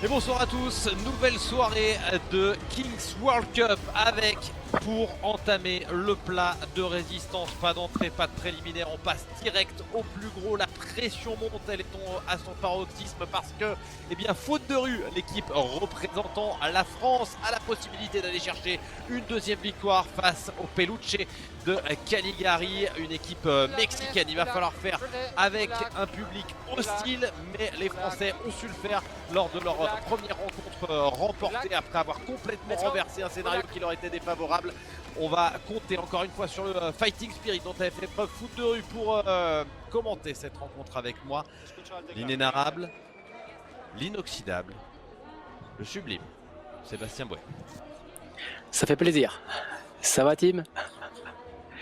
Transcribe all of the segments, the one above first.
Et bonsoir à tous, nouvelle soirée de Kings World Cup avec, pour entamer le plat de résistance, pas d'entrée, pas de préliminaire, on passe direct au plus gros, la pression monte, elle est à son paroxysme parce que, faute de rue, l'équipe représentant la France a la possibilité d'aller chercher une deuxième victoire face au Peluche de Caligari, une équipe mexicaine. Il va falloir faire avec un public hostile, mais les Français ont su le faire lors de leur première rencontre remportée après avoir complètement renversé un scénario qui leur était défavorable. On va compter encore une fois sur le fighting spirit dont avait fait preuve foot de rue pour commenter cette rencontre avec moi. L'inénarrable, l'inoxydable, le sublime, Sébastien Bouet. Ça fait plaisir. Ça va, Tim?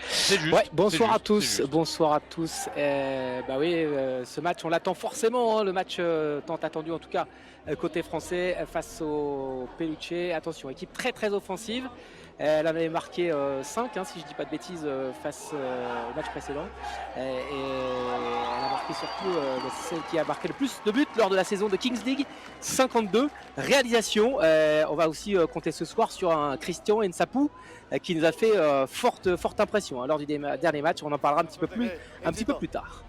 C'est juste. Ouais, bonsoir à tous. Bonsoir à tous. Ce match, on l'attend forcément. Le match tant attendu, en tout cas, côté français, face au Peluche. Attention, équipe très très offensive. Elle en avait marqué 5, si je ne dis pas de bêtises, face au match précédent. Et elle a marqué surtout celle qui a marqué le plus de buts lors de la saison de Kings League, 52 réalisations. On va aussi compter ce soir sur un Christian Nsapou qui nous a fait forte impression lors du dernier match. On en parlera un petit peu plus tard.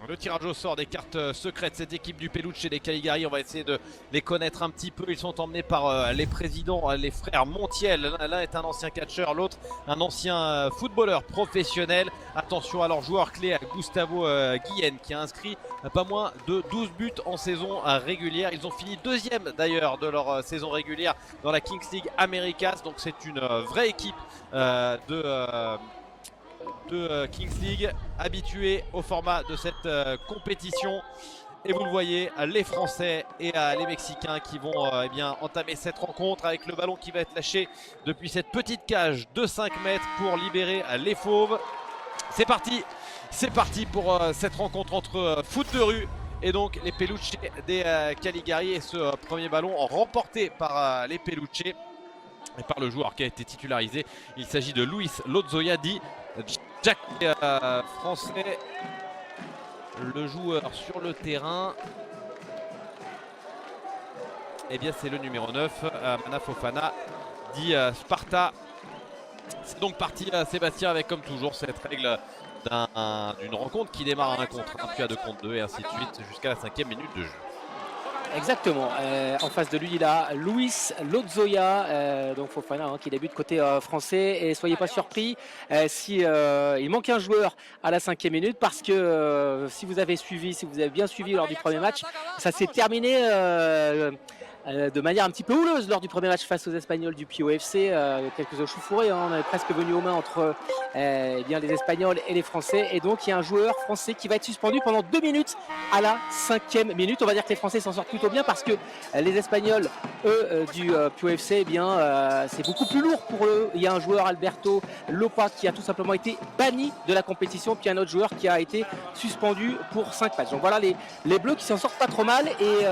Le tirage au sort des cartes secrètes, cette équipe du Peluche et des Caligari, on va essayer de les connaître un petit peu. Ils sont emmenés par les présidents, les frères Montiel. L'un est un ancien catcheur, l'autre un ancien footballeur professionnel. Attention à leur joueur clé, Gustavo Guillen, qui a inscrit pas moins de 12 buts en saison régulière. Ils ont fini deuxième d'ailleurs de leur saison régulière dans la Kings League Americas. Donc c'est une vraie équipe de Kings League, habitués au format de cette compétition. Et vous le voyez, les Français et les Mexicains qui vont entamer cette rencontre avec le ballon qui va être lâché depuis cette petite cage de 5 mètres pour libérer les Fauves. C'est parti pour cette rencontre entre foot de rue et donc les Peluche des Caligari. Et ce premier ballon remporté par les Peluche et par le joueur qui a été titularisé. Il s'agit de Luis Lozoya, dit Jack français, le joueur sur le terrain. C'est le numéro 9, Mana Fofana, dit Sparta. C'est donc parti Sébastien avec comme toujours cette règle d'une rencontre qui démarre à 1 contre 1 puis à 2 contre 2 et ainsi de suite jusqu'à la 5e minute de jeu. Exactement, en face de lui il a Luis Lozoya, donc Fofana qui débute côté français, et soyez pas surpris si il manque un joueur à la 5e minute parce que si vous avez bien suivi lors du premier match, ça s'est terminé de manière un petit peu houleuse lors du premier match face aux Espagnols du POFC. Quelques échauffourées, on est presque venu aux mains entre les Espagnols et les Français, et donc il y a un joueur français qui va être suspendu pendant 2 minutes à la 5e minute. On va dire que les Français s'en sortent plutôt bien parce que les Espagnols, eux, du POFC, c'est beaucoup plus lourd pour eux. Il y a un joueur, Alberto Lopa, qui a tout simplement été banni de la compétition, puis un autre joueur qui a été suspendu pour 5 matchs. Donc voilà les Bleus qui s'en sortent pas trop mal, et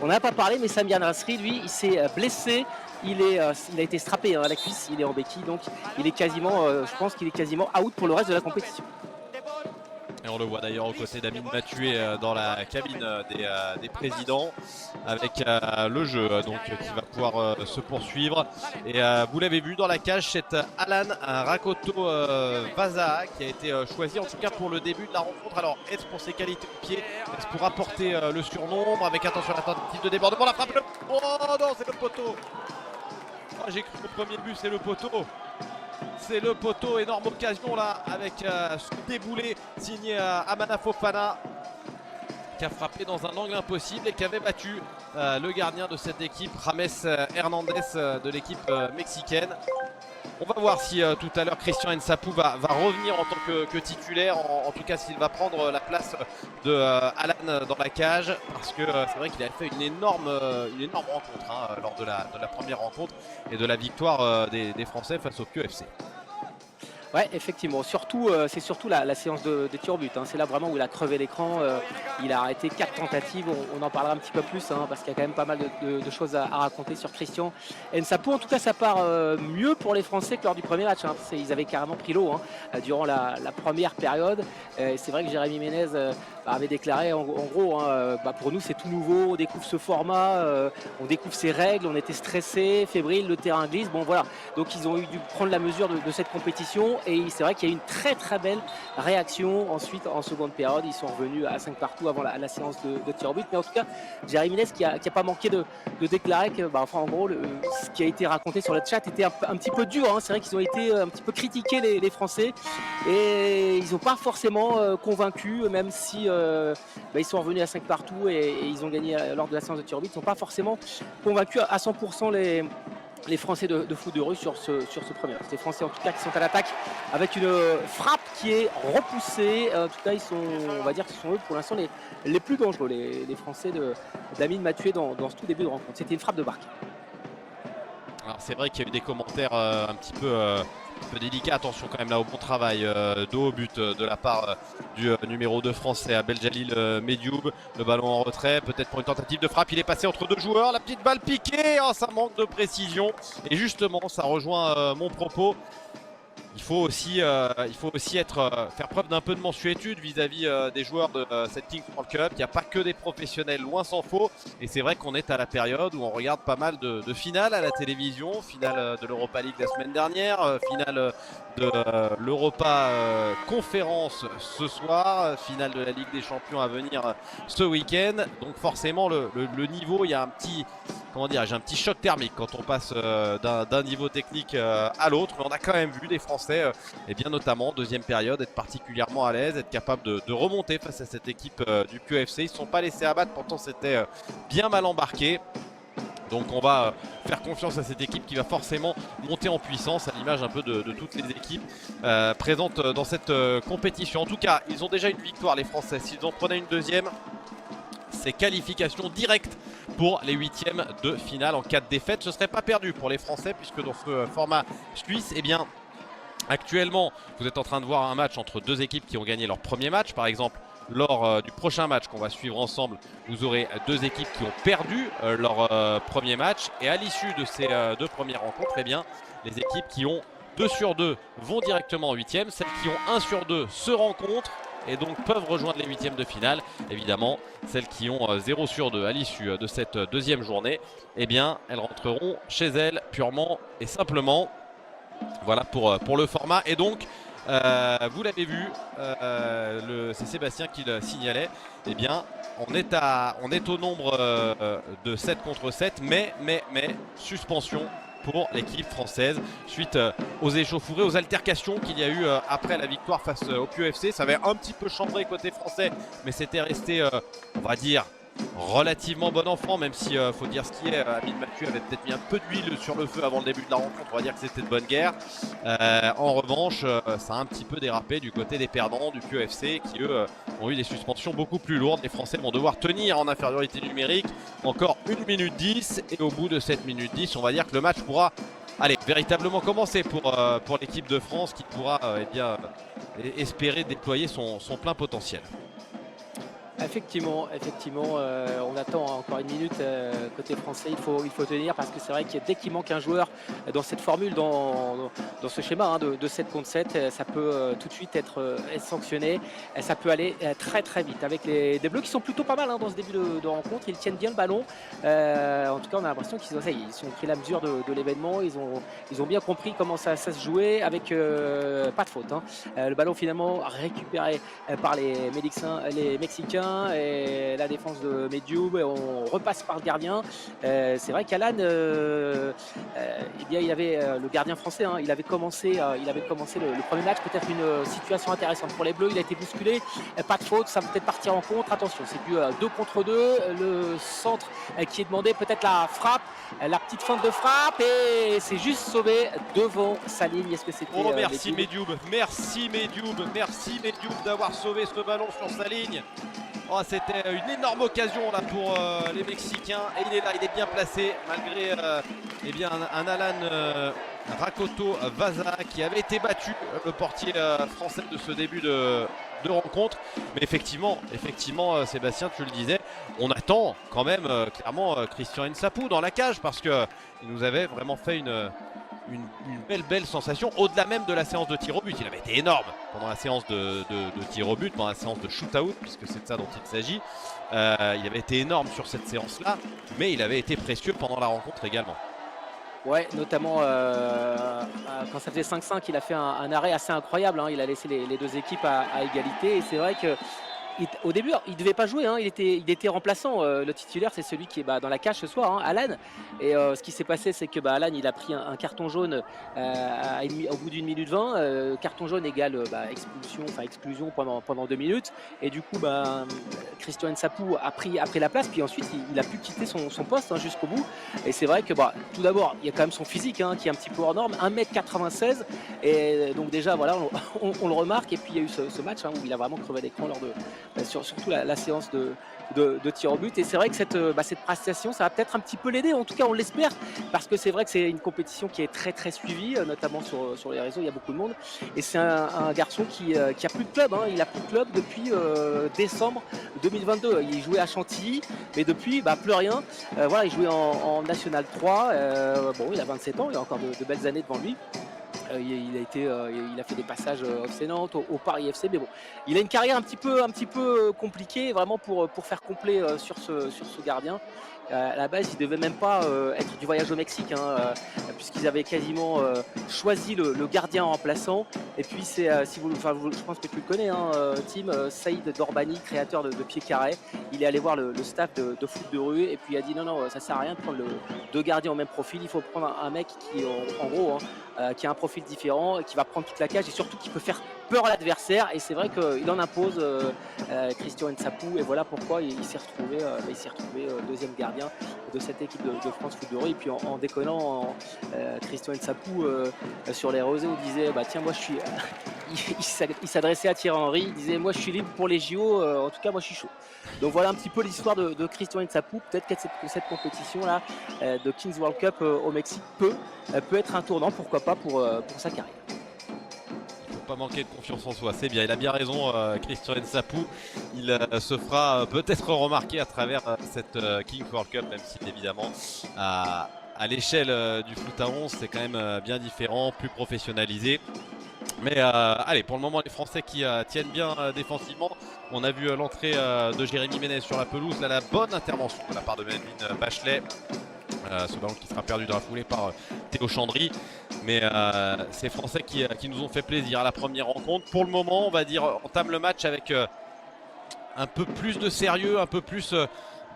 on n'en a pas parlé, mais Samir Nasri, lui, il s'est blessé. Il a été strappé à la cuisse, il est en béquille, donc il est quasiment, je pense qu'il est quasiment out pour le reste de la compétition. Et on le voit d'ailleurs aux côtés d'Amine Mathieu dans la cabine des présidents avec le jeu qui va pouvoir se poursuivre. Et vous l'avez vu dans la cage, c'est Alan Rakoto Vaza qui a été choisi en tout cas pour le début de la rencontre. Alors est-ce pour ses qualités de pied, est-ce pour apporter le surnombre, avec attention à la tentative de débordement, la frappe, oh non, c'est le poteau. Oh, j'ai cru au premier but, c'est le poteau. C'est le poteau, énorme occasion là avec ce déboulé signé Amana Fofana qui a frappé dans un angle impossible et qui avait battu le gardien de cette équipe, James Hernandez de l'équipe mexicaine. On va voir si tout à l'heure Christian Nsapou va revenir en tant que titulaire, en tout cas s'il va prendre la place de Alan dans la cage, parce que c'est vrai qu'il avait fait une énorme rencontre lors de la première rencontre et de la victoire des Français face au QFC. Ouais, effectivement. Surtout, c'est surtout la séance de tir au but, hein. C'est là vraiment où il a crevé l'écran. Il a arrêté 4 tentatives. On en parlera un petit peu plus, hein, parce qu'il y a quand même pas mal de choses à raconter sur Christian Nsapou. En tout cas, ça part mieux pour les Français que lors du premier match, hein. Ils avaient carrément pris l'eau, hein, durant la première période. C'est vrai que Jérémy Ménez avait déclaré en gros, hein, pour nous c'est tout nouveau, on découvre ce format, on découvre ces règles, on était stressé, fébrile, le terrain glisse. Bon voilà, donc ils ont eu dû prendre la mesure de cette compétition et c'est vrai qu'il y a eu une très très belle réaction ensuite en seconde période. Ils sont revenus à 5 partout avant la séance de tir au but. Mais en tout cas, Jérémy Ménez qui a pas manqué de déclarer que en gros ce qui a été raconté sur le chat était un petit peu dur, hein. C'est vrai qu'ils ont été un petit peu critiqués les Français et ils n'ont pas forcément convaincu, même si ils sont revenus à 5 partout et ils ont gagné lors de la séance de tir au but. Ils ne sont pas forcément convaincus à 100% les Français de foot de rue sur ce premier match. Les Français en tout cas qui sont à l'attaque avec une frappe qui est repoussée. En tout cas, on va dire que ce sont eux pour l'instant les plus dangereux, les Français d'Amine Mathieu dans ce tout début de rencontre. C'était une frappe de Barque. Alors c'est vrai qu'il y a eu des commentaires un petit peu délicats. Attention quand même là au bon travail de haut but de la part du numéro 2 français, Abel Jalil Medioub. Le ballon en retrait, peut-être pour une tentative de frappe. Il est passé entre deux joueurs, la petite balle piquée. Oh, ça manque de précision. Et justement, ça rejoint mon propos. Il faut aussi faire preuve d'un peu de mansuétude vis-à-vis des joueurs de cette King World Cup. Il n'y a pas que des professionnels, loin s'en faut. Et c'est vrai qu'on est à la période où on regarde pas mal de finales à la télévision. Finale de l'Europa League la semaine dernière, finale de l'Europa Conférence ce soir, finale de la Ligue des Champions à venir ce week-end. Donc forcément le niveau, il y a un petit... j'ai un petit choc thermique quand on passe d'un niveau technique à l'autre. Mais on a quand même vu des Français, et bien notamment deuxième période, être particulièrement à l'aise, être capable de remonter face à cette équipe du QFC. Ils ne se sont pas laissés abattre, pourtant c'était bien mal embarqué. Donc on va faire confiance à cette équipe qui va forcément monter en puissance à l'image un peu de toutes les équipes présentes dans cette compétition. En tout cas, ils ont déjà une victoire les Français. S'ils en prenaient une deuxième, c'est qualification directe pour les huitièmes de finale. En cas de défaite, ce ne serait pas perdu pour les Français puisque dans ce format suisse, eh bien, actuellement, vous êtes en train de voir un match entre deux équipes qui ont gagné leur premier match. Par exemple, lors du prochain match qu'on va suivre ensemble, vous aurez deux équipes qui ont perdu leur premier match. Et à l'issue de ces deux premières rencontres, eh bien, les équipes qui ont 2 sur 2 vont directement en huitième. Celles qui ont 1 sur 2 se rencontrent et donc peuvent rejoindre les huitièmes de finale. Évidemment, celles qui ont 0 sur 2 à l'issue de cette deuxième journée, eh bien, elles rentreront chez elles purement et simplement. Voilà pour le format. Et donc, vous l'avez vu, c'est Sébastien qui le signalait, eh bien, on est au nombre de 7 contre 7, mais suspension pour l'équipe française suite aux échauffourées, aux altercations qu'il y a eu après la victoire face au QFC. Ça avait un petit peu chambré côté français, mais c'était resté, on va dire, relativement bon enfant, même si faut dire ce qui est, Amine Mathieu avait peut-être mis un peu d'huile sur le feu avant le début de la rencontre. On va dire que c'était de bonne guerre. En revanche, ça a un petit peu dérapé du côté des perdants du QFC qui eux ont eu des suspensions beaucoup plus lourdes. Les Français vont devoir tenir en infériorité numérique encore 1 minute 10 et au bout de cette minute 10, on va dire que le match pourra véritablement commencer pour l'équipe de France qui pourra espérer déployer son plein potentiel. Effectivement, on attend encore 1 minute côté français. Il faut tenir parce que c'est vrai que dès qu'il manque un joueur dans cette formule, dans ce schéma de 7 contre 7, ça peut tout de suite être sanctionné. Ça peut aller très très vite avec des Bleus qui sont plutôt pas mal dans ce début de rencontre. Ils tiennent bien le ballon. En tout cas, on a l'impression qu'ils ont pris la mesure de l'événement. Ils ont bien compris comment ça se jouait avec pas de faute. Le ballon finalement récupéré par les Mexicains. Et la défense de Medioub, on repasse par le gardien. C'est vrai qu'Alan, il avait le gardien français, il avait commencé le premier match, peut-être une situation intéressante pour les Bleus. Il a été bousculé, pas de faute, ça va peut-être partir en contre. Attention, c'est du 2 contre 2. Le centre qui est demandé, peut-être la frappe, la petite feinte de frappe, et c'est juste sauvé devant sa ligne. Est-ce que c'était merci Medioub, merci Medioub d'avoir sauvé ce ballon sur sa ligne. Oh, c'était une énorme occasion là pour les Mexicains et il est là, il est bien placé malgré eh bien, un Alan Rakoto Vaza qui avait été battu, le portier français de ce début de rencontre. Mais effectivement Sébastien, tu le disais, on attend quand même clairement Christian Nsapou dans la cage parce qu'il nous avait vraiment fait une belle sensation au-delà même de la séance de tir au but. Il avait été énorme pendant la séance de tir au but, pendant la séance de shoot-out, puisque c'est de ça dont il s'agit. Il avait été énorme sur cette séance-là, mais il avait été précieux pendant la rencontre également. Ouais, notamment quand ça faisait 5-5, il a fait un arrêt assez incroyable, hein. Il a laissé les deux équipes à égalité et c'est vrai que au début, il ne devait pas jouer, hein. Il était remplaçant. Le titulaire, c'est celui qui est dans la cage ce soir, hein, Alan. Et ce qui s'est passé, c'est que Alan, il a pris un carton jaune au bout d'une minute 20. Carton jaune égale exclusion pendant 2 minutes. Et du coup, Christian Nsapou a pris la place. Puis ensuite, il a pu quitter son poste, hein, jusqu'au bout. Et c'est vrai que tout d'abord, il y a quand même son physique, hein, qui est un petit peu hors norme. 1m96. Et donc déjà, voilà, on le remarque. Et puis il y a eu ce match, hein, où il a vraiment crevé l'écran lors de... surtout la séance de tir au but. Et c'est vrai que cette prestation, ça va peut-être un petit peu l'aider, en tout cas on l'espère, parce que c'est vrai que c'est une compétition qui est très suivie, notamment sur les réseaux, il y a beaucoup de monde. Et c'est un garçon qui a plus de club, hein. Il a plus de club depuis décembre 2022. Il jouait à Chantilly, mais depuis plus rien. Voilà, il jouait en National 3. Il a 27 ans, il a encore de belles années devant lui. Il a fait des passages FC Nantes, au Paris FC, mais bon, il a une carrière un petit peu compliquée, vraiment pour faire complet sur ce gardien. À la base, il devait même pas être du voyage au Mexique, hein, puisqu'ils avaient quasiment choisi le gardien remplaçant. Et puis c'est, je pense que tu le connais, hein, Tim, Saïd Dorbani, créateur de Pied Carré. Il est allé voir le staff de foot de rue et puis il a dit non, ça sert à rien de prendre deux gardiens au même profil. Il faut prendre un mec qui, en gros, qui a un profil différent, qui va prendre toute la cage et surtout qui peut faire peur à l'adversaire. Et c'est vrai qu'il en impose Christian Nsapou, et voilà pourquoi il s'est retrouvé deuxième gardien de cette équipe de France Foot de rue. Et puis en déconnant, Christian Nsapou sur les réseaux disait tiens, moi je suis il s'adressait à Thierry Henry, il disait moi je suis libre pour les JO, en tout cas moi je suis chaud. Donc voilà un petit peu l'histoire de Christian Nsapou. Peut-être que cette compétition là de Kings World Cup au Mexique peut être un tournant, pourquoi pas, pour sa carrière. Pas manquer de confiance en soi, c'est bien, il a bien raison, Christian Nsapou. Il se fera peut-être remarquer à travers cette Kings World Cup, même si évidemment à l'échelle du foot à 11 c'est quand même bien différent, plus professionnalisé. Mais allez, pour le moment les Français qui tiennent bien défensivement. On a vu l'entrée de Jérémy Ménez sur la pelouse, là la bonne intervention de la part de Melvin Bachelet. Ce ballon qui sera perdu dans la foulée par Théo Chandry. Mais ces Français qui nous ont fait plaisir à la première rencontre. Pour le moment, on va dire, entame le match avec un peu plus de sérieux, un peu plus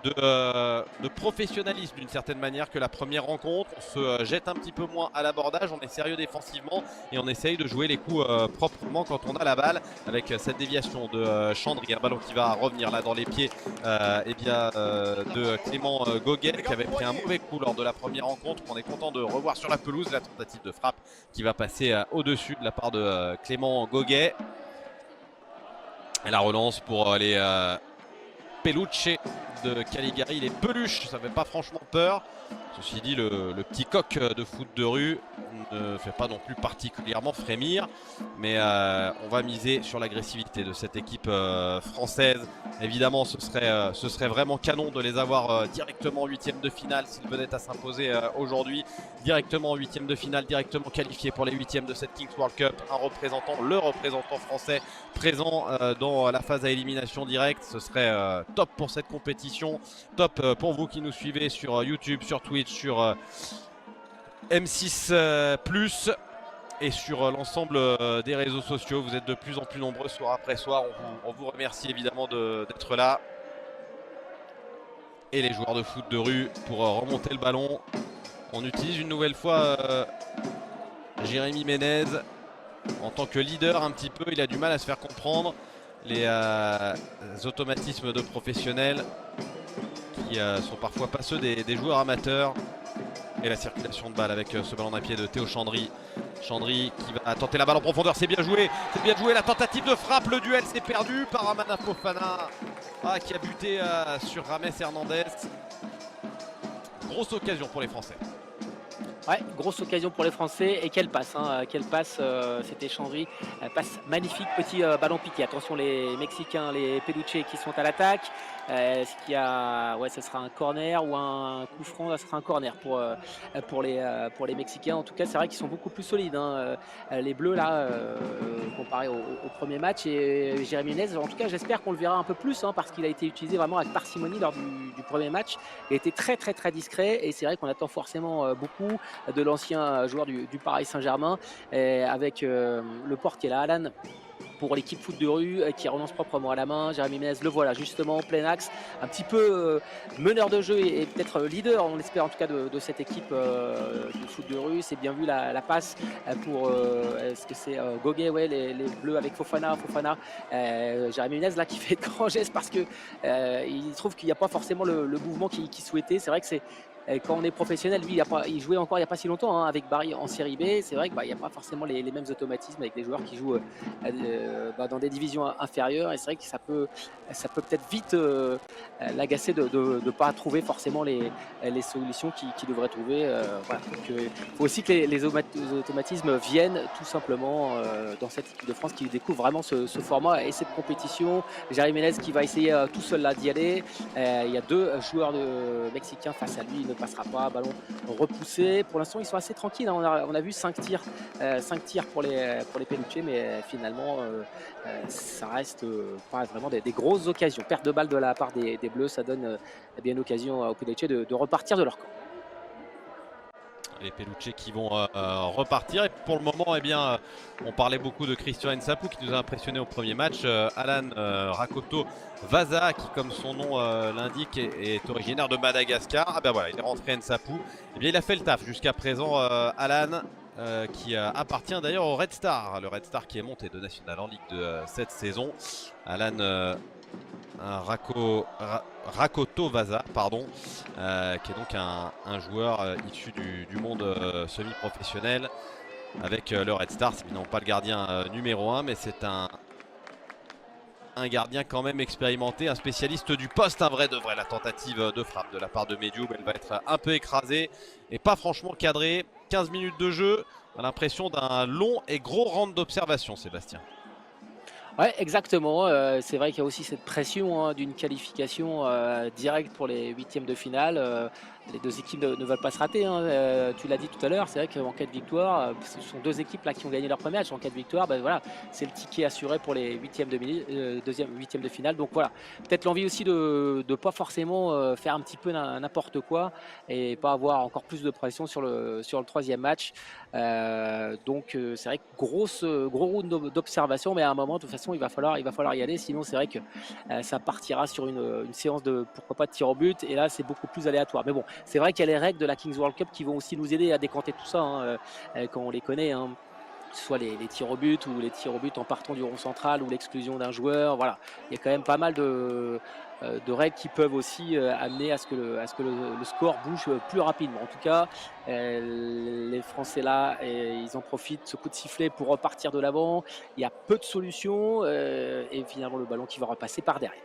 de professionnalisme d'une certaine manière que la première rencontre. On se jette un petit peu moins à l'abordage, on est sérieux défensivement et on essaye de jouer les coups proprement quand on a la balle, avec cette déviation de Chandry, un ballon qui va revenir là dans les pieds de Clément Goguet, qui avait pris un mauvais coup lors de la première rencontre. On est content de revoir sur la pelouse. La tentative de frappe qui va passer au-dessus de la part de Clément Goguet, et la relance pour les Peluche de Caligari. Les peluches, ça fait pas franchement peur. Ceci dit, le petit coq de foot de rue ne fait pas non plus particulièrement frémir. Mais on va miser sur l'agressivité de cette équipe française. Évidemment, ce serait vraiment canon de les avoir directement en huitième de finale s'ils venaient à s'imposer aujourd'hui. Directement en huitième de finale, directement qualifiés pour les huitièmes de cette Kings World Cup. Le représentant français présent dans la phase à élimination directe. Ce serait top pour cette compétition. Top pour vous qui nous suivez sur YouTube, sur Twitch, sur M6+, et sur l'ensemble des réseaux sociaux. Vous êtes de plus en plus nombreux soir après soir. On vous remercie évidemment d'être là. Et les joueurs de foot de rue pour remonter le ballon. On utilise une nouvelle fois Jérémy Ménez en tant que leader un petit peu. Il a du mal à se faire comprendre. Les automatismes de professionnels qui sont parfois pas ceux des joueurs amateurs. Et la circulation de balle avec ce ballon d'un pied de Théo Chandry. Chandry qui va tenter la balle en profondeur. C'est bien joué. La tentative de frappe, le duel s'est perdu par Amana Fofana. qui a buté sur James Hernandez. Grosse occasion pour les Français. Ouais, grosse occasion pour les Français et quelle passe, hein, quelle passe, c'était Chandry, passe magnifique, petit ballon piqué. Attention les Mexicains, les Peluche qui sont à l'attaque. Est-ce qu'il y a, ouais, ce sera un corner ou un coup franc? Ça sera un corner pour les Mexicains. En tout cas, c'est vrai qu'ils sont beaucoup plus solides, hein, les Bleus là, comparé au premier match. Et Jérémy Ménez, en tout cas, j'espère qu'on le verra un peu plus, hein, parce qu'il a été utilisé vraiment avec parcimonie lors du premier match. Il a été très discret et c'est vrai qu'on attend forcément beaucoup de l'ancien joueur du Paris Saint-Germain, avec le portier là, Alan, pour l'équipe foot de rue, qui relance proprement à la main. Jérémy Ménez, le voilà justement plein axe, un petit peu meneur de jeu et peut-être leader, on l'espère en tout cas, de cette équipe de foot de rue. C'est bien vu la passe pour, est-ce que c'est Goguet, ouais, les Bleus avec Fofana, Jérémy Ménez là qui fait de grands gestes parce que il trouve qu'il n'y a pas forcément le mouvement qu'il souhaitait. C'est vrai que c'est quand on est professionnel, lui, il jouait encore il n'y a pas si longtemps, hein, avec Barry en série B. C'est vrai qu'il n'y a pas forcément les mêmes automatismes avec des joueurs qui jouent dans des divisions inférieures. Et c'est vrai que ça peut peut-être vite l'agacer de ne pas trouver forcément les solutions qu'il devrait trouver. Voilà. Donc, il faut aussi que les automatismes viennent tout simplement dans cette équipe de France qui découvre vraiment ce format et cette compétition. Jérémy Ménez qui va essayer tout seul là d'y aller. Il y a deux joueurs mexicains face à lui. Il ne passera pas, ballon repoussé. Pour l'instant, ils sont assez tranquilles, hein. On a vu 5 tirs pour les Peluche, mais finalement, ça reste pas vraiment des grosses occasions. Perte de balle de la part des Bleus, ça donne bien l'occasion aux Peluche de repartir de leur camp. Les Peluche qui vont repartir. Et pour le moment, eh bien, on parlait beaucoup de Christian Nsapou qui nous a impressionné au premier match. Alan Rakoto Vaza, qui comme son nom l'indique est originaire de Madagascar. Ah ben voilà, il est rentré Nsapou. Eh bien, il a fait le taf jusqu'à présent, Alan, qui appartient d'ailleurs au Red Star. Le Red Star qui est monté de National en Ligue de cette saison. Alan Rakoto Vaza, pardon, qui est donc un joueur issu du monde semi-professionnel avec le Red Star. C'est évidemment pas le gardien numéro 1, mais c'est un gardien quand même expérimenté, un spécialiste du poste, un vrai de vrai. La tentative de frappe de la part de Medioub, elle va être un peu écrasée et pas franchement cadrée. 15 minutes de jeu, on a l'impression d'un long et gros round d'observation, Sébastien. Ouais, exactement. C'est vrai qu'il y a aussi cette pression, hein, d'une qualification directe pour les huitièmes de finale. Les deux équipes ne veulent pas se rater, hein. Tu l'as dit tout à l'heure, c'est vrai qu'en cas de victoire, ce sont deux équipes là qui ont gagné leur premier match. En cas de victoire, ben voilà, c'est le ticket assuré pour les huitièmes de finale. Donc voilà, peut-être l'envie aussi de ne pas forcément faire un petit peu n'importe quoi et pas avoir encore plus de pression sur le troisième match. Donc c'est vrai que gros round d'observation, mais à un moment de toute façon il va falloir y aller, sinon c'est vrai que ça partira sur une séance de, pourquoi pas, de tir au but, et là c'est beaucoup plus aléatoire. Mais bon, c'est vrai qu'il y a les règles de la Kings World Cup qui vont aussi nous aider à décanter tout ça, hein, quand on les connaît, hein. Que ce soit les tirs au but ou les tirs au but en partant du rond central ou l'exclusion d'un joueur. Voilà, il y a quand même pas mal de règles qui peuvent aussi amener à ce que le score bouge plus rapidement. En tout cas, les Français là, ils en profitent, ce coup de sifflet, pour repartir de l'avant. Il y a peu de solutions et finalement le ballon qui va repasser par derrière.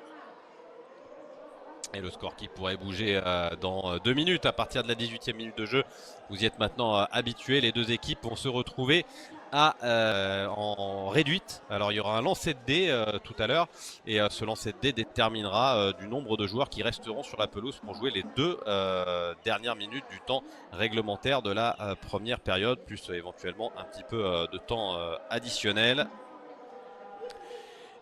Et le score qui pourrait bouger dans 2 minutes à partir de la 18e minute de jeu. Vous y êtes maintenant habitués. Les deux équipes vont se retrouver en réduite. Alors il y aura un lancer de dés tout à l'heure, et ce lancer de dés déterminera du nombre de joueurs qui resteront sur la pelouse pour jouer les 2 dernières minutes du temps réglementaire de la première période, plus éventuellement un petit peu de temps additionnel.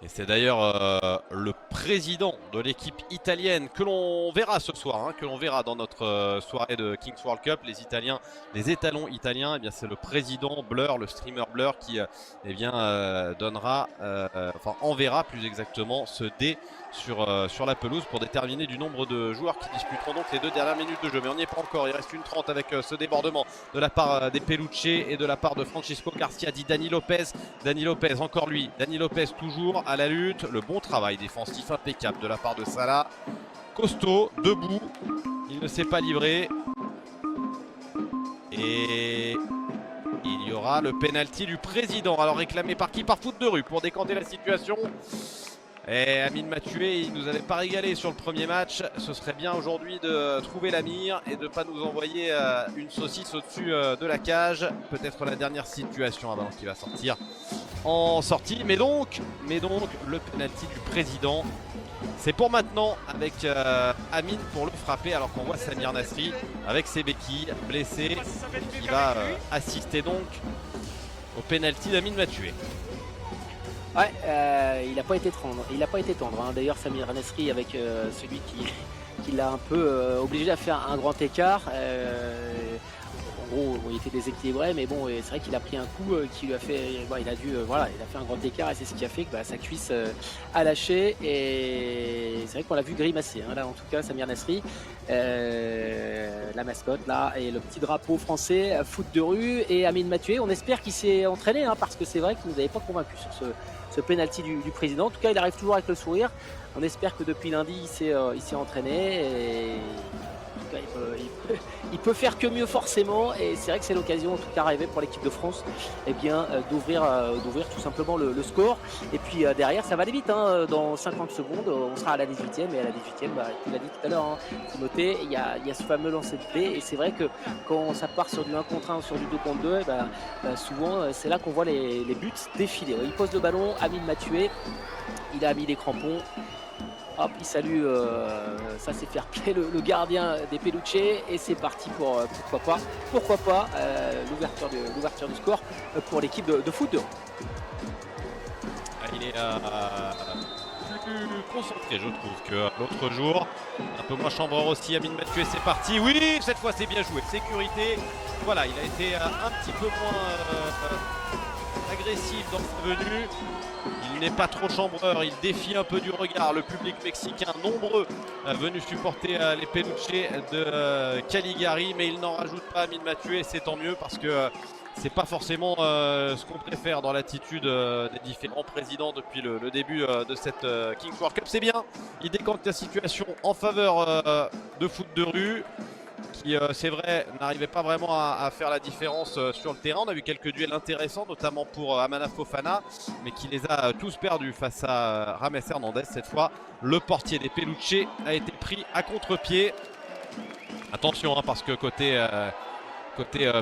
Et c'est d'ailleurs le président de l'équipe italienne que l'on verra ce soir, hein, que l'on verra dans notre soirée de Kings World Cup. Les Italiens, les étalons italiens, eh bien c'est le président Blur, le streamer Blur, qui eh bien, donnera, enfin enverra plus exactement ce dé sur la pelouse pour déterminer du nombre de joueurs qui disputeront donc les 2 dernières minutes de jeu. Mais on n'y est pas encore, il reste une 30 avec ce débordement de la part des Peluche et de la part de Francisco Garcia, dit Dani Lopez. Dani Lopez, encore lui, Dani Lopez toujours à la lutte. Le bon travail défensif impeccable de la part de Salah. Costaud, debout, il ne s'est pas livré. Et il y aura le penalty du président. Alors réclamé par qui? Par Foot de Rue pour décanter la situation. Et Amine Mathué, il nous avait pas régalé sur le premier match. Ce serait bien aujourd'hui de trouver la mire et de ne pas nous envoyer une saucisse au-dessus de la cage. Peut-être la dernière situation avant qu'il va sortir en sortie. Mais donc le penalty du président, c'est pour maintenant avec Amine pour le frapper, alors qu'on voit Samir Nasri avec ses béquilles blessé qui va assister donc au penalty d'Amine Mathué. Ouais, il n'a pas été tendre. Il n'a pas été tendre. Hein. D'ailleurs, Samir Nasri avec celui qui l'a un peu obligé à faire un grand écart. En gros, il était déséquilibré, mais bon, c'est vrai qu'il a pris un coup qui lui a fait. Bon, il a fait un grand écart et c'est ce qui a fait que sa cuisse a lâché. Et c'est vrai qu'on l'a vu grimacer. Hein, là, en tout cas, Samir Nasri, la mascotte là, et le petit drapeau français, foot de rue, et Amine Mathué. On espère qu'il s'est entraîné, hein, parce que c'est vrai qu'il ne nous avait pas convaincu sur ce penalty du président. En tout cas, il arrive toujours avec le sourire. On espère que depuis lundi, il s'est entraîné. Et en tout cas, il peut faire que mieux forcément. Et c'est vrai que c'est l'occasion, en tout cas, rêvée pour l'équipe de France, d'ouvrir tout simplement le score. Et puis derrière, ça va aller vite. Hein. Dans 50 secondes, on sera à la 18e. Et à la 18e, tu l'as dit tout à l'heure, hein, Timothée, il y a ce fameux lancer de dés. Et c'est vrai que quand ça part sur du 1 contre 1 ou sur du 2 contre 2, souvent, c'est là qu'on voit les buts défiler. Il pose le ballon, Amine Mathué. Il a mis les crampons. Hop, il salue, ça c'est fair play, le gardien des Peluche, et c'est parti pour pourquoi pas l'ouverture du score pour l'équipe de foot de. Il est plus concentré, je trouve, que l'autre jour. Un peu moins chambreur aussi, Amine Mathué, c'est parti. Oui, cette fois c'est bien joué. Sécurité. Voilà, il a été un petit peu moins agressif dans sa venue. Il n'est pas trop chambreur, il défie un peu du regard le public mexicain, nombreux venus supporter les Peluche de Caligari, mais il n'en rajoute pas, Amine Mathué, c'est tant mieux parce que c'est pas forcément ce qu'on préfère dans l'attitude des différents présidents depuis le début de cette Kings World Cup. C'est bien, il décante la situation en faveur de foot de rue, qui, c'est vrai, n'arrivait pas vraiment à faire la différence sur le terrain. On a vu quelques duels intéressants, notamment pour Amana Fofana, mais qui les a tous perdus face à Rames Hernandez. Cette fois, le portier des Peluche a été pris à contre-pied. Attention, hein, parce que côté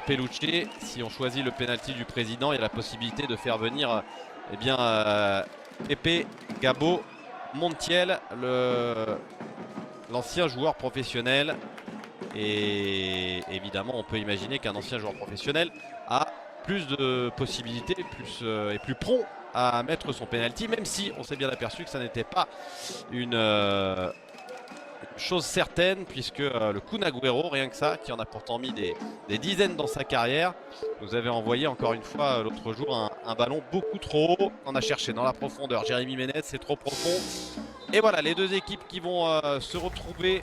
Peluche, si on choisit le penalty du président, il y a la possibilité de faire venir Pepe Gabo Montiel, l'ancien joueur professionnel. Et évidemment, on peut imaginer qu'un ancien joueur professionnel a plus de possibilités, est plus prompt à mettre son penalty, même si on s'est bien aperçu que ça n'était pas une chose certaine, puisque le Kun Agüero, rien que ça, qui en a pourtant mis des dizaines dans sa carrière, nous avait envoyé encore une fois l'autre jour un ballon beaucoup trop haut. On a cherché dans la profondeur. Jérémy Ménez, c'est trop profond. Et voilà, les deux équipes qui vont se retrouver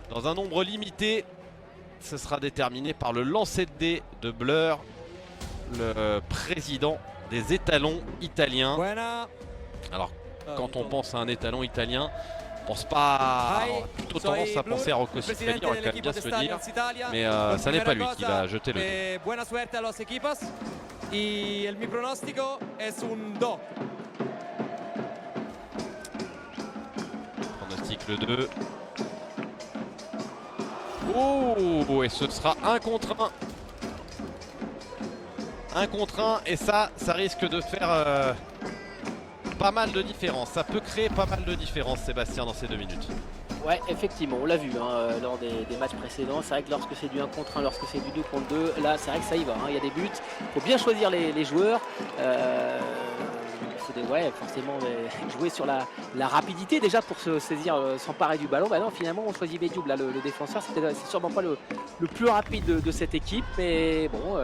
dans un nombre limité. Ce sera déterminé par le lancer de dés de Blur, le président des étalons italiens. Alors, quand on pense à un étalon italien, on pense pas, on a plutôt tendance à penser à Rocco Siffredi, on va quand même bien se le dire, mais ça n'est pas lui qui va jeter le dé. Buona suerte a los equipos y mi pronostico es un do. Pronostic le 2. Oh, et ce sera 1 contre 1. 1 contre 1, et ça risque de faire pas mal de différence. Ça peut créer pas mal de différence, Sébastien, dans ces 2 minutes. Ouais, effectivement, on l'a vu lors des matchs précédents. C'est vrai que lorsque c'est du 1 contre 1, lorsque c'est du 2 contre 2, là c'est vrai que ça y va. Il y a des buts, il faut bien choisir les joueurs. Il faut forcément jouer sur la rapidité déjà pour se saisir, s'emparer du ballon. Non, finalement on choisit Bédioub, là, le défenseur. C'est sûrement pas le plus rapide de cette équipe, mais bon,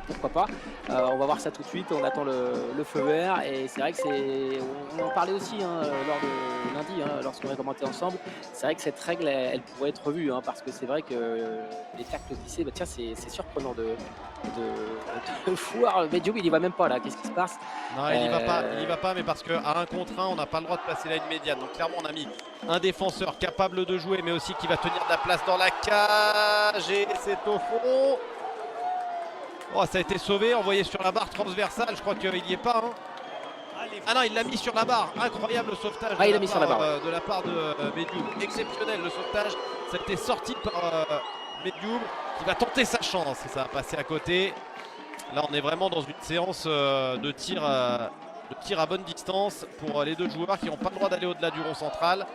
pourquoi pas. On va voir ça tout de suite. On attend le feu vert, et c'est vrai que on en parlait aussi lors de lundi, lorsqu'on a commenté ensemble. C'est vrai que cette règle elle pourrait être revue, parce que c'est vrai que les tacles glissés, tiens, c'est surprenant de voir Bédioub, il y va même pas là. Qu'est-ce qui se passe? Non, il y va pas, mais parce qu'à 1 contre 1, on n'a pas le droit de passer la ligne médiane. Donc clairement, on a mis un défenseur capable de jouer, mais aussi qui va tenir de la place dans la cage, et c'est au fond. Oh, ça a été sauvé, envoyé sur la barre transversale. Je crois qu'il n'y est pas. Ah non, il l'a mis sur la barre. Incroyable sauvetage Ah, il l'a mis sur la barre, de la part de Medioub. Exceptionnel le sauvetage. Ça a été sorti par Medioub qui va tenter sa chance. Et ça va passer à côté. Là, on est vraiment dans une séance de tir à bonne distance pour les deux joueurs qui n'ont pas le droit d'aller au-delà du rond central.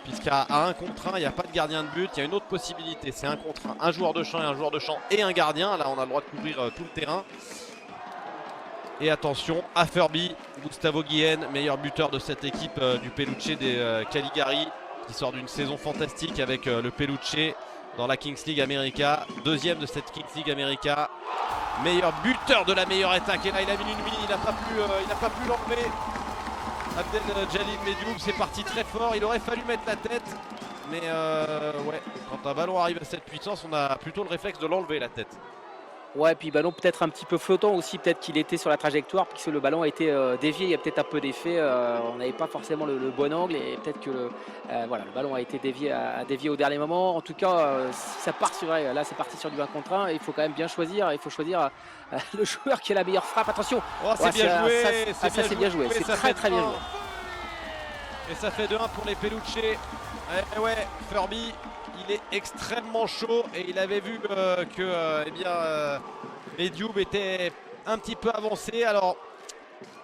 Puisqu'à 1 contre 1, il n'y a pas de gardien de but. Il y a une autre possibilité, c'est 1 contre 1. Un joueur de champ et un joueur de champ et un gardien. Là, on a le droit de couvrir tout le terrain. Et attention à Furby, Gustavo Guillen, meilleur buteur de cette équipe du Peluche des Caligari, qui sort d'une saison fantastique avec le Peluche dans la Kings League America. Deuxième de cette Kings League America. Meilleur buteur de la meilleure attaque. Et là, il a mis une nuit, il n'a pas pu l'enlever. Abdel Jalil Medioub, c'est parti très fort. Il aurait fallu mettre la tête. Mais ouais, quand un ballon arrive à cette puissance, on a plutôt le réflexe de l'enlever la tête. Ouais, puis ballon peut-être un petit peu flottant aussi, peut-être qu'il était sur la trajectoire, puisque le ballon a été dévié, il y a peut-être un peu d'effet, on n'avait pas forcément le bon angle, et peut-être que voilà, le ballon a été dévié au dernier moment. En tout cas, si ça part sur, là c'est parti sur du 1 contre 1, il faut quand même bien choisir, il faut choisir le joueur qui a la meilleure frappe. Attention, oh, c'est bien joué, c'est bien joué, c'est très très bien joué. Et ça fait 2-1 pour les Peluche. Et ouais, Furby, il est extrêmement chaud et il avait vu que eh bien, Medioub était un petit peu avancé. Alors,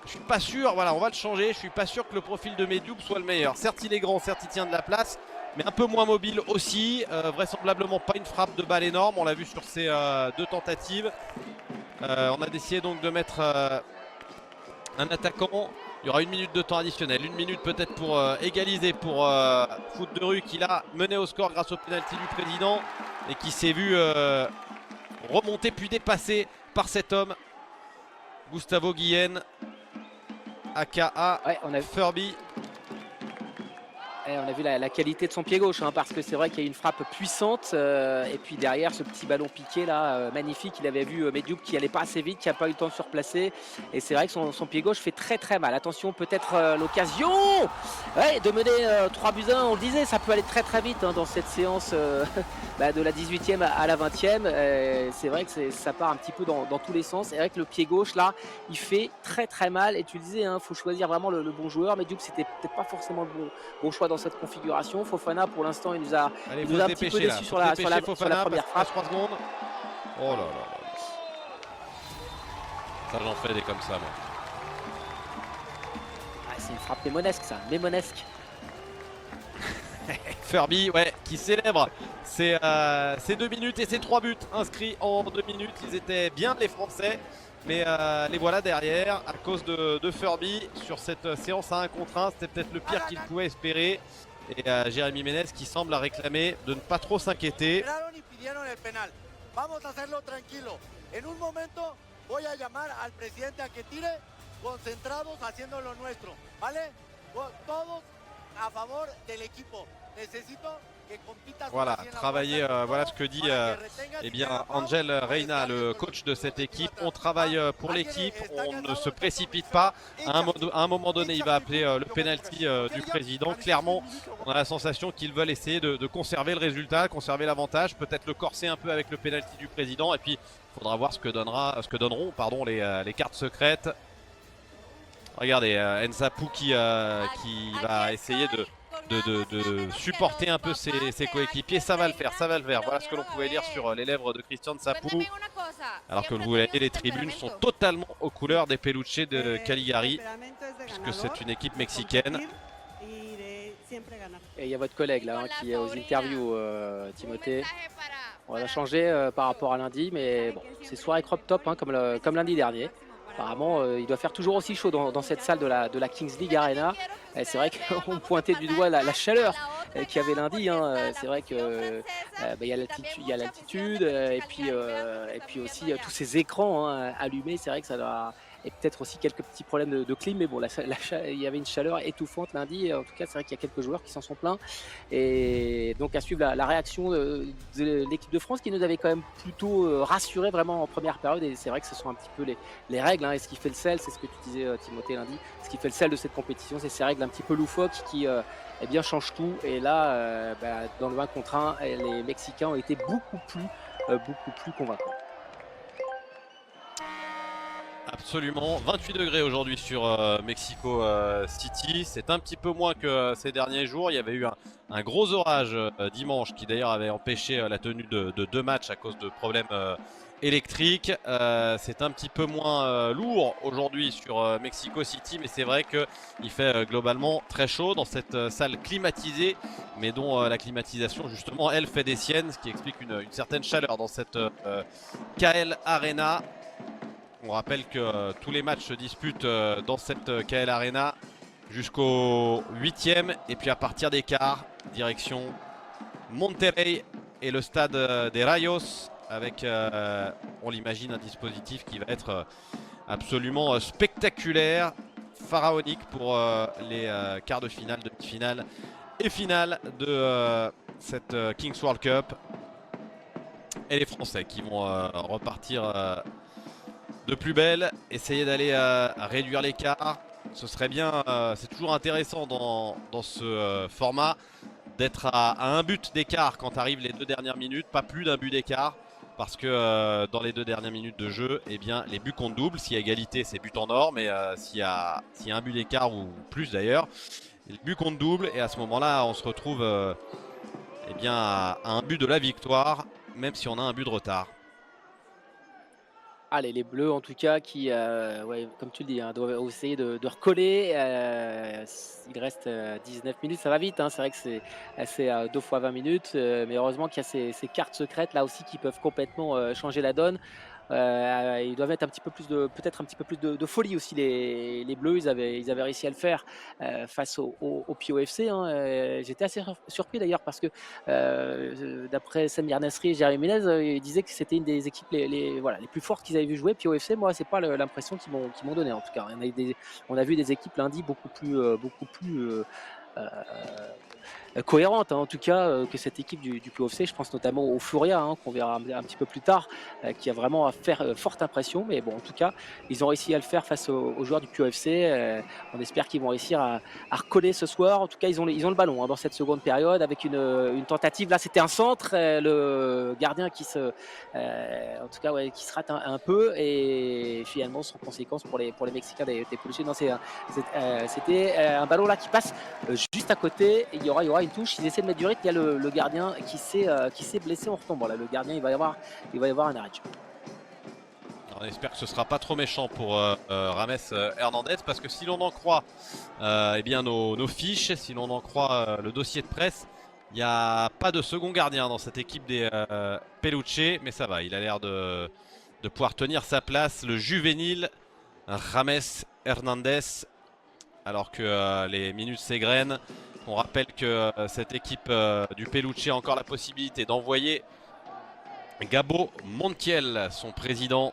je suis pas sûr, voilà, on va le changer. Je suis pas sûr que le profil de Medioub soit le meilleur. Certes, il est grand, certes, il tient de la place, mais un peu moins mobile aussi. Vraisemblablement pas une frappe de balle énorme. On l'a vu sur ces 2 tentatives. On a décidé donc de mettre un attaquant. Il y aura 1 minute de temps additionnel, 1 minute peut-être pour égaliser pour Foot de Rue qui l'a mené au score grâce au pénalty du président et qui s'est vu remonter puis dépasser par cet homme, Gustavo Guillen, aka ouais, Furby. On a vu la qualité de son pied gauche, hein, parce que c'est vrai qu'il y a une frappe puissante et puis derrière ce petit ballon piqué là, magnifique. Il avait vu Medioub qui allait pas assez vite, qui n'a pas eu le temps de se replacer, et c'est vrai que son pied gauche fait très très mal. Attention, peut-être l'occasion de mener 3-1. On le disait, ça peut aller très très vite hein, dans cette séance de la 18e à la 20e. C'est vrai que ça part un petit peu dans tous les sens. C'est vrai que le pied gauche là, il fait très très mal, et tu le disais, faut choisir vraiment le bon joueur. Medioub, c'était peut-être pas forcément le bon choix dans cette configuration. Fofana, pour l'instant, il nous a un petit peu déçu sur la première frappe. 3 secondes. Oh là là. Ça, j'en fais des comme ça, moi. Ah, c'est une frappe mémonesque, ça. Mémonesque. Furby, ouais, qui célèbre ces 2 minutes et ces 3 buts inscrits en 2 minutes. Ils étaient bien, les Français. Mais les voilà derrière à cause de Furby sur cette séance à 1 contre 1. C'était peut-être le pire qu'il pouvait espérer. Et Jérémy Ménez qui semble réclamer de ne pas trop s'inquiéter. Vamos a hacerlo tranquilo. En un momento voy a llamar al presidente a que tire, concentrados haciendo lo nuestro, ¿vale? Todos a favor del equipo. Necesito que compitas. Voilà, travailler, voilà ce que dit eh bien Angel Reina, le coach de cette équipe. On travaille pour l'équipe, on ne se précipite pas. À un moment donné, il va appeler le penalty du président. Clairement, on a la sensation qu'ils veulent essayer de conserver le résultat, conserver l'avantage, peut-être le corser un peu avec le penalty du président. Et puis, il faudra voir ce que donneront les cartes secrètes. Regardez, Nsapou qui va essayer de supporter un peu ses coéquipiers. Ça va le faire, ça va le faire. Voilà ce que l'on pouvait lire sur les lèvres de Christian Nsapou. Alors que vous voyez, les tribunes sont totalement aux couleurs des Peluche de Caligari, puisque c'est une équipe mexicaine. Et il y a votre collègue là qui est aux interviews, Timothée. On va changer par rapport à lundi, mais bon, c'est soirée crop top hein, comme lundi dernier. Apparemment, il doit faire toujours aussi chaud dans cette salle de la Kings League Arena. C'est vrai qu'on pointait du doigt la chaleur qu'il y avait lundi. Hein. C'est vrai qu'il y a l'altitude et puis aussi tous ces écrans hein, allumés. C'est vrai que ça doit... Et peut-être aussi quelques petits problèmes de clim, mais bon, il y avait une chaleur étouffante lundi. En tout cas, c'est vrai qu'il y a quelques joueurs qui s'en sont plaints. Et donc, à suivre la réaction de l'équipe de France qui nous avait quand même plutôt rassuré vraiment en première période. Et c'est vrai que ce sont un petit peu les règles. Hein. Et ce qui fait le sel, c'est ce que tu disais, Timothée, lundi. Ce qui fait le sel de cette compétition, c'est ces règles un petit peu loufoques qui eh bien, changent tout. Et là, dans le 1 contre 1, les Mexicains ont été beaucoup plus convaincants. Absolument, 28 degrés aujourd'hui sur Mexico City, c'est un petit peu moins que ces derniers jours. Il y avait eu un gros orage dimanche qui d'ailleurs avait empêché la tenue de 2 matchs à cause de problèmes électriques. C'est un petit peu moins lourd aujourd'hui sur Mexico City, mais c'est vrai qu'il fait globalement très chaud dans cette salle climatisée, mais dont la climatisation justement elle fait des siennes, ce qui explique une certaine chaleur dans cette KL Arena. On rappelle que tous les matchs se disputent dans cette KL Arena jusqu'au 8e. Et puis à partir des quarts, direction Monterrey et le stade des Rayos. Avec, on l'imagine, un dispositif qui va être absolument spectaculaire, pharaonique pour les quarts de finale, demi-finale et finale de cette Kings World Cup. Et les Français qui vont repartir de plus belle, essayer d'aller réduire l'écart. Ce serait bien, c'est toujours intéressant dans ce format d'être à un but d'écart quand arrivent les 2 dernières minutes, pas plus d'un but d'écart, parce que dans les 2 dernières minutes de jeu, eh bien, les buts comptent double. S'il y a égalité, c'est but en or, mais s'il y a un but d'écart ou plus d'ailleurs, les buts comptent double, et à ce moment-là, on se retrouve eh bien, à un but de la victoire, même si on a un but de retard. Allez, les Bleus en tout cas qui, ouais, comme tu le dis, hein, doivent essayer de recoller. Il reste 19 minutes, ça va vite, hein. C'est vrai que c'est 2 fois 20 minutes, mais heureusement qu'il y a ces cartes secrètes là aussi qui peuvent complètement changer la donne. Ils doivent mettre un petit peu plus peut-être un petit peu plus de folie aussi, les Bleus. Ils avaient réussi à le faire face au POFC, hein. J'étais assez surpris d'ailleurs parce que d'après Samir Nasri et Jérémy Ménez, ils disaient que c'était une des équipes les plus fortes qu'ils avaient vu jouer. POFC, moi, c'est pas l'impression qu'ils m'ont donné en tout cas. On a vu des équipes lundi beaucoup plus cohérente, hein, en tout cas, que cette équipe du POFC. Je pense notamment au Furia, hein, qu'on verra un petit peu plus tard, qui a vraiment à faire forte impression. Mais bon, en tout cas, ils ont réussi à le faire face aux joueurs du POFC. On espère qu'ils vont réussir à recoller ce soir. En tout cas, ils ont le ballon, hein, dans cette seconde période avec une tentative. Là, c'était un centre. Le gardien qui en tout cas, ouais, qui se rate un peu, et finalement sans conséquence pour les Mexicains des Peluches. Non, c'était un ballon là qui passe juste à côté, et il y aura une touche. Ils essaient de mettre du rythme. Il y a le gardien qui s'est blessé en retombant. Là, le gardien, il va y avoir un arrêt de jeu. On espère que ce ne sera pas trop méchant pour Rames Hernandez, parce que si l'on en croit eh bien nos fiches, si l'on en croit le dossier de presse, il n'y a pas de second gardien dans cette équipe des Peluches, mais ça va, il a l'air de pouvoir tenir sa place, le juvénile Rames Hernandez, alors que les minutes s'égrènent. On rappelle que cette équipe du Peluche a encore la possibilité d'envoyer Gabo Montiel, son président,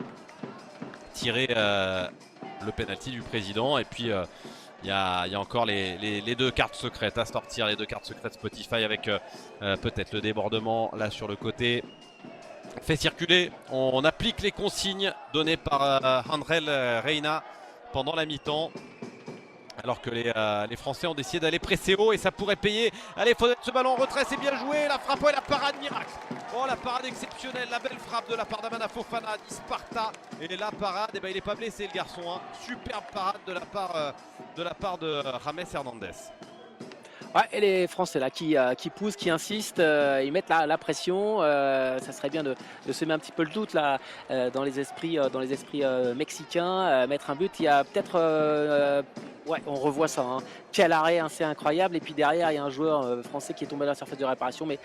tirer le penalty du président. Et puis il y a encore les 2 cartes secrètes à sortir, les 2 cartes secrètes Spotify, avec peut-être le débordement là sur le côté. On fait circuler, on applique les consignes données par Andrel Reina pendant la mi-temps, alors que les Français ont décidé d'aller presser haut, et ça pourrait payer. Allez, faut ce ballon en retrait, c'est bien joué. La frappe, la parade miracle. Oh, la parade exceptionnelle, la belle frappe de la part d'Amana Fofana d'Isparta. Et la parade, eh ben, il n'est pas blessé le garçon, hein. Superbe parade de la part de Rames Hernandez. Ouais, et les Français là qui poussent, qui insistent, ils mettent la pression. Ça serait bien de semer un petit peu le doute là dans les esprits mexicains. Mettre un but, il y a peut-être ouais, on revoit ça, hein. Quel arrêt, hein, c'est incroyable. Et puis derrière, il y a un joueur français qui est tombé dans la surface de réparation, mais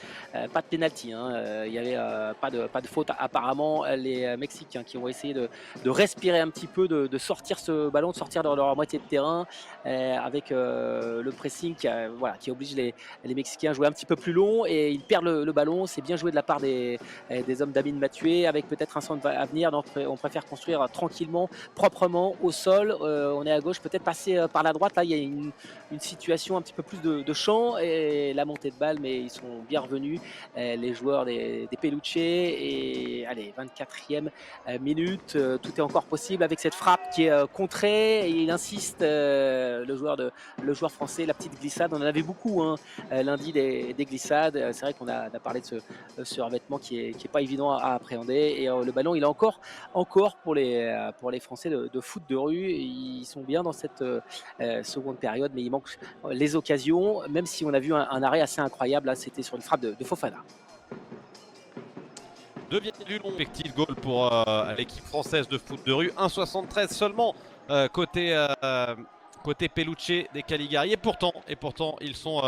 pas de pénalty, hein. Il n'y avait pas de faute. Apparemment, les Mexicains qui ont essayé de respirer un petit peu, de sortir ce ballon, de sortir de leur moitié de terrain, avec le pressing qui oblige les Mexicains à jouer un petit peu plus long, et ils perdent le ballon. C'est bien joué de la part des hommes d'Amine Mathieu, avec peut-être un centre à venir. Donc on préfère construire tranquillement, proprement au sol. On est à gauche, peut-être passer par la droite, là, il y a une situation un petit peu plus de champ et la montée de balle, mais ils sont bien revenus, les joueurs des Peluche. Et allez, 24e minute, tout est encore possible avec cette frappe qui est contrée. Et il insiste, le joueur français, la petite glissade. On en avait beaucoup hein, lundi des glissades. C'est vrai qu'on a parlé de ce revêtement qui est pas évident à appréhender. Et le ballon, il est encore pour les Français de foot de rue. Ils sont bien dans cette seconde période, mais il manque les occasions, même si on a vu un arrêt assez incroyable. Là, c'était sur une frappe de Fofana. Devient du long expected goal pour l'équipe française de foot de rue. 1,73 seulement côté Peluche des Caligari. Et pourtant ils sont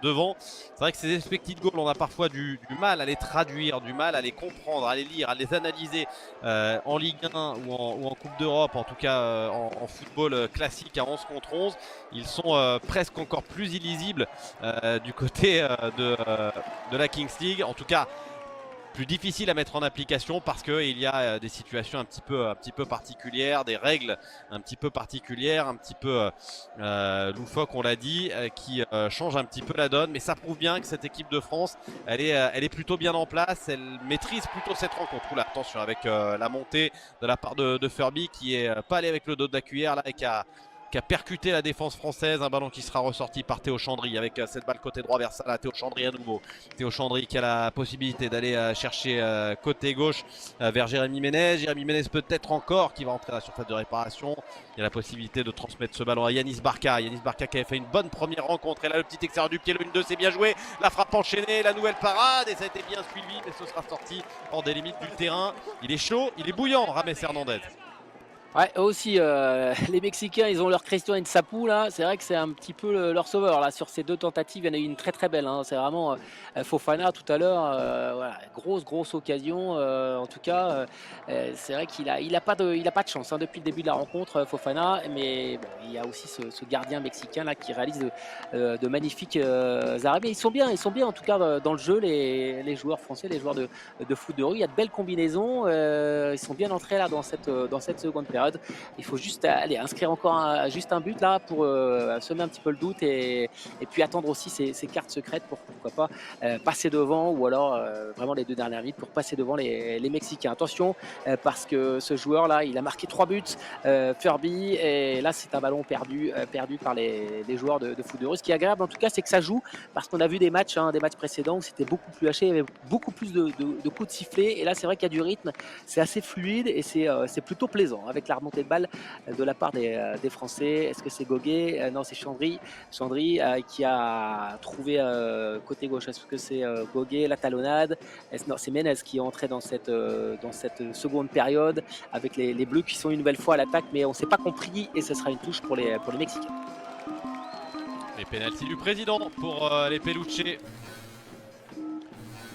devant. C'est vrai que ces expected goals, on a parfois du mal à les traduire, du mal à les comprendre, à les lire, à les analyser en Ligue 1 ou en Coupe d'Europe, en tout cas en football classique à 11 contre 11. Ils sont presque encore plus illisibles du côté de la Kings League. En tout cas, plus difficile à mettre en application parce qu'il y a des situations un petit peu particulières, des règles un petit peu particulières, un petit peu loufoques, on l'a dit, qui changent un petit peu la donne. Mais ça prouve bien que cette équipe de France, elle est plutôt bien en place, elle maîtrise plutôt cette rencontre. Oula, attention avec la montée de la part de Furby qui est pas allé avec le dos de la cuillère là et qui a percuté la défense française. Un ballon qui sera ressorti par Théo Chandry avec cette balle côté droit vers Salah. Théo Chandry à nouveau. Théo Chandry qui a la possibilité d'aller chercher côté gauche vers Jérémy Ménez. Jérémy Ménez peut-être encore qui va entrer à la surface de réparation. Il y a la possibilité de transmettre ce ballon à Yanis Barca. Yanis Barca qui avait fait une bonne première rencontre. Et là le petit extérieur du pied, le 1-2, c'est bien joué. La frappe enchaînée, la nouvelle parade. Et ça a été bien suivi, mais ce sera sorti hors des limites du terrain. Il est chaud, il est bouillant, Rames Hernandez. Ouais, aussi, les Mexicains, ils ont leur Cristian Nsapou là. C'est vrai que c'est un petit peu leur sauveur là sur ces deux tentatives. Il y en a eu une très très belle. Hein. C'est vraiment Fofana tout à l'heure. Voilà, grosse occasion. En tout cas, c'est vrai qu'il a pas de chance hein, depuis le début de la rencontre, Fofana. Mais bon, il y a aussi ce gardien mexicain là qui réalise de magnifiques arrêts. Mais ils sont bien en tout cas dans le jeu les joueurs français, les joueurs de foot de rue. Il y a de belles combinaisons. Ils sont bien entrés là dans cette seconde période. Il faut juste inscrire encore juste un but là pour semer un petit peu le doute et puis attendre aussi ces cartes secrètes pour pourquoi pas passer devant ou alors vraiment les 2 dernières minutes pour passer devant les Mexicains. Attention parce que ce joueur là il a marqué 3 buts, Furby, et là c'est un ballon perdu par les joueurs de foot de rue. Ce qui est agréable en tout cas c'est que ça joue parce qu'on a vu des matchs précédents où c'était beaucoup plus haché, il y avait beaucoup plus de coups de sifflet et là c'est vrai qu'il y a du rythme, c'est assez fluide et c'est plutôt plaisant avec la remontée de balle de la part des Français. Est-ce que c'est Goguet? Non, c'est Chandry qui a trouvé côté gauche. Est-ce que c'est Goguet, la talonnade? Non, c'est Ménez qui est entré dans cette seconde période avec les Bleus qui sont une nouvelle fois à l'attaque, mais on ne s'est pas compris et ce sera une touche pour les Mexicains. Les pénaltys du président pour les Peluche.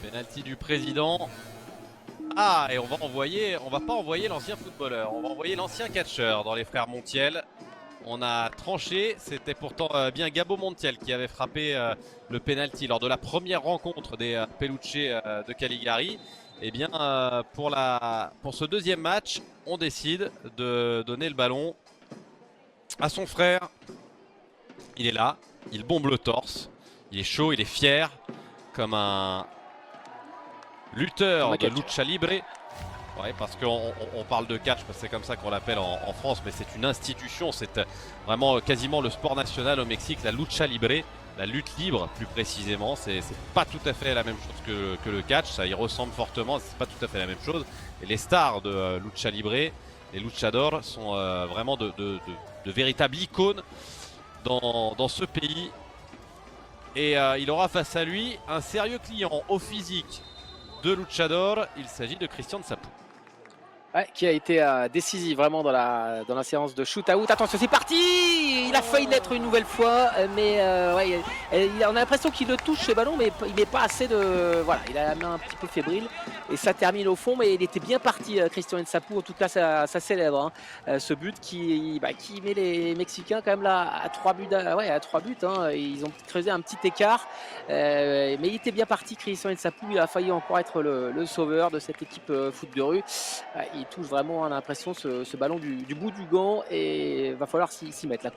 Pénalty du président. Ah, et on va pas envoyer l'ancien footballeur, on va envoyer l'ancien catcheur dans les frères Montiel. On a tranché, c'était pourtant bien Gabo Montiel qui avait frappé le penalty lors de la première rencontre des Peluche de Caligari. Et bien pour ce deuxième match, on décide de donner le ballon à son frère. Il est là, il bombe le torse, il est chaud, il est fier, comme un lutteur de lucha libre. Ouais, parce qu'on parle de catch, parce que c'est comme ça qu'on l'appelle en France, mais c'est une institution, c'est vraiment quasiment le sport national au Mexique, la lucha libre, la lutte libre plus précisément. C'est pas tout à fait la même chose que le catch, ça y ressemble fortement, c'est pas tout à fait la même chose. Et les stars de lucha libre, les luchadors, sont vraiment de véritables icônes dans ce pays. Et il aura face à lui un sérieux client au physique de luchador, il s'agit de Cristian Nsapou. Ouais, qui a été décisif vraiment dans la séance de shoot-out. Attention, c'est parti! Il a failli l'être une nouvelle fois, mais ouais, on a l'impression qu'il le touche ce ballon, mais il n'est pas assez de... Voilà, il a la main un petit peu fébrile et ça termine au fond, mais il était bien parti, Cristian Nsapou. En tout cas, ça célèbre ce but qui met les Mexicains quand même là à 3 buts. À 3 buts hein. Ils ont creusé un petit écart, mais il était bien parti, Cristian Nsapou. Il a failli encore être le sauveur de cette équipe foot de rue. il touche vraiment, on a l'impression, ce ballon du bout du gant et il va falloir s'y mettre. Là,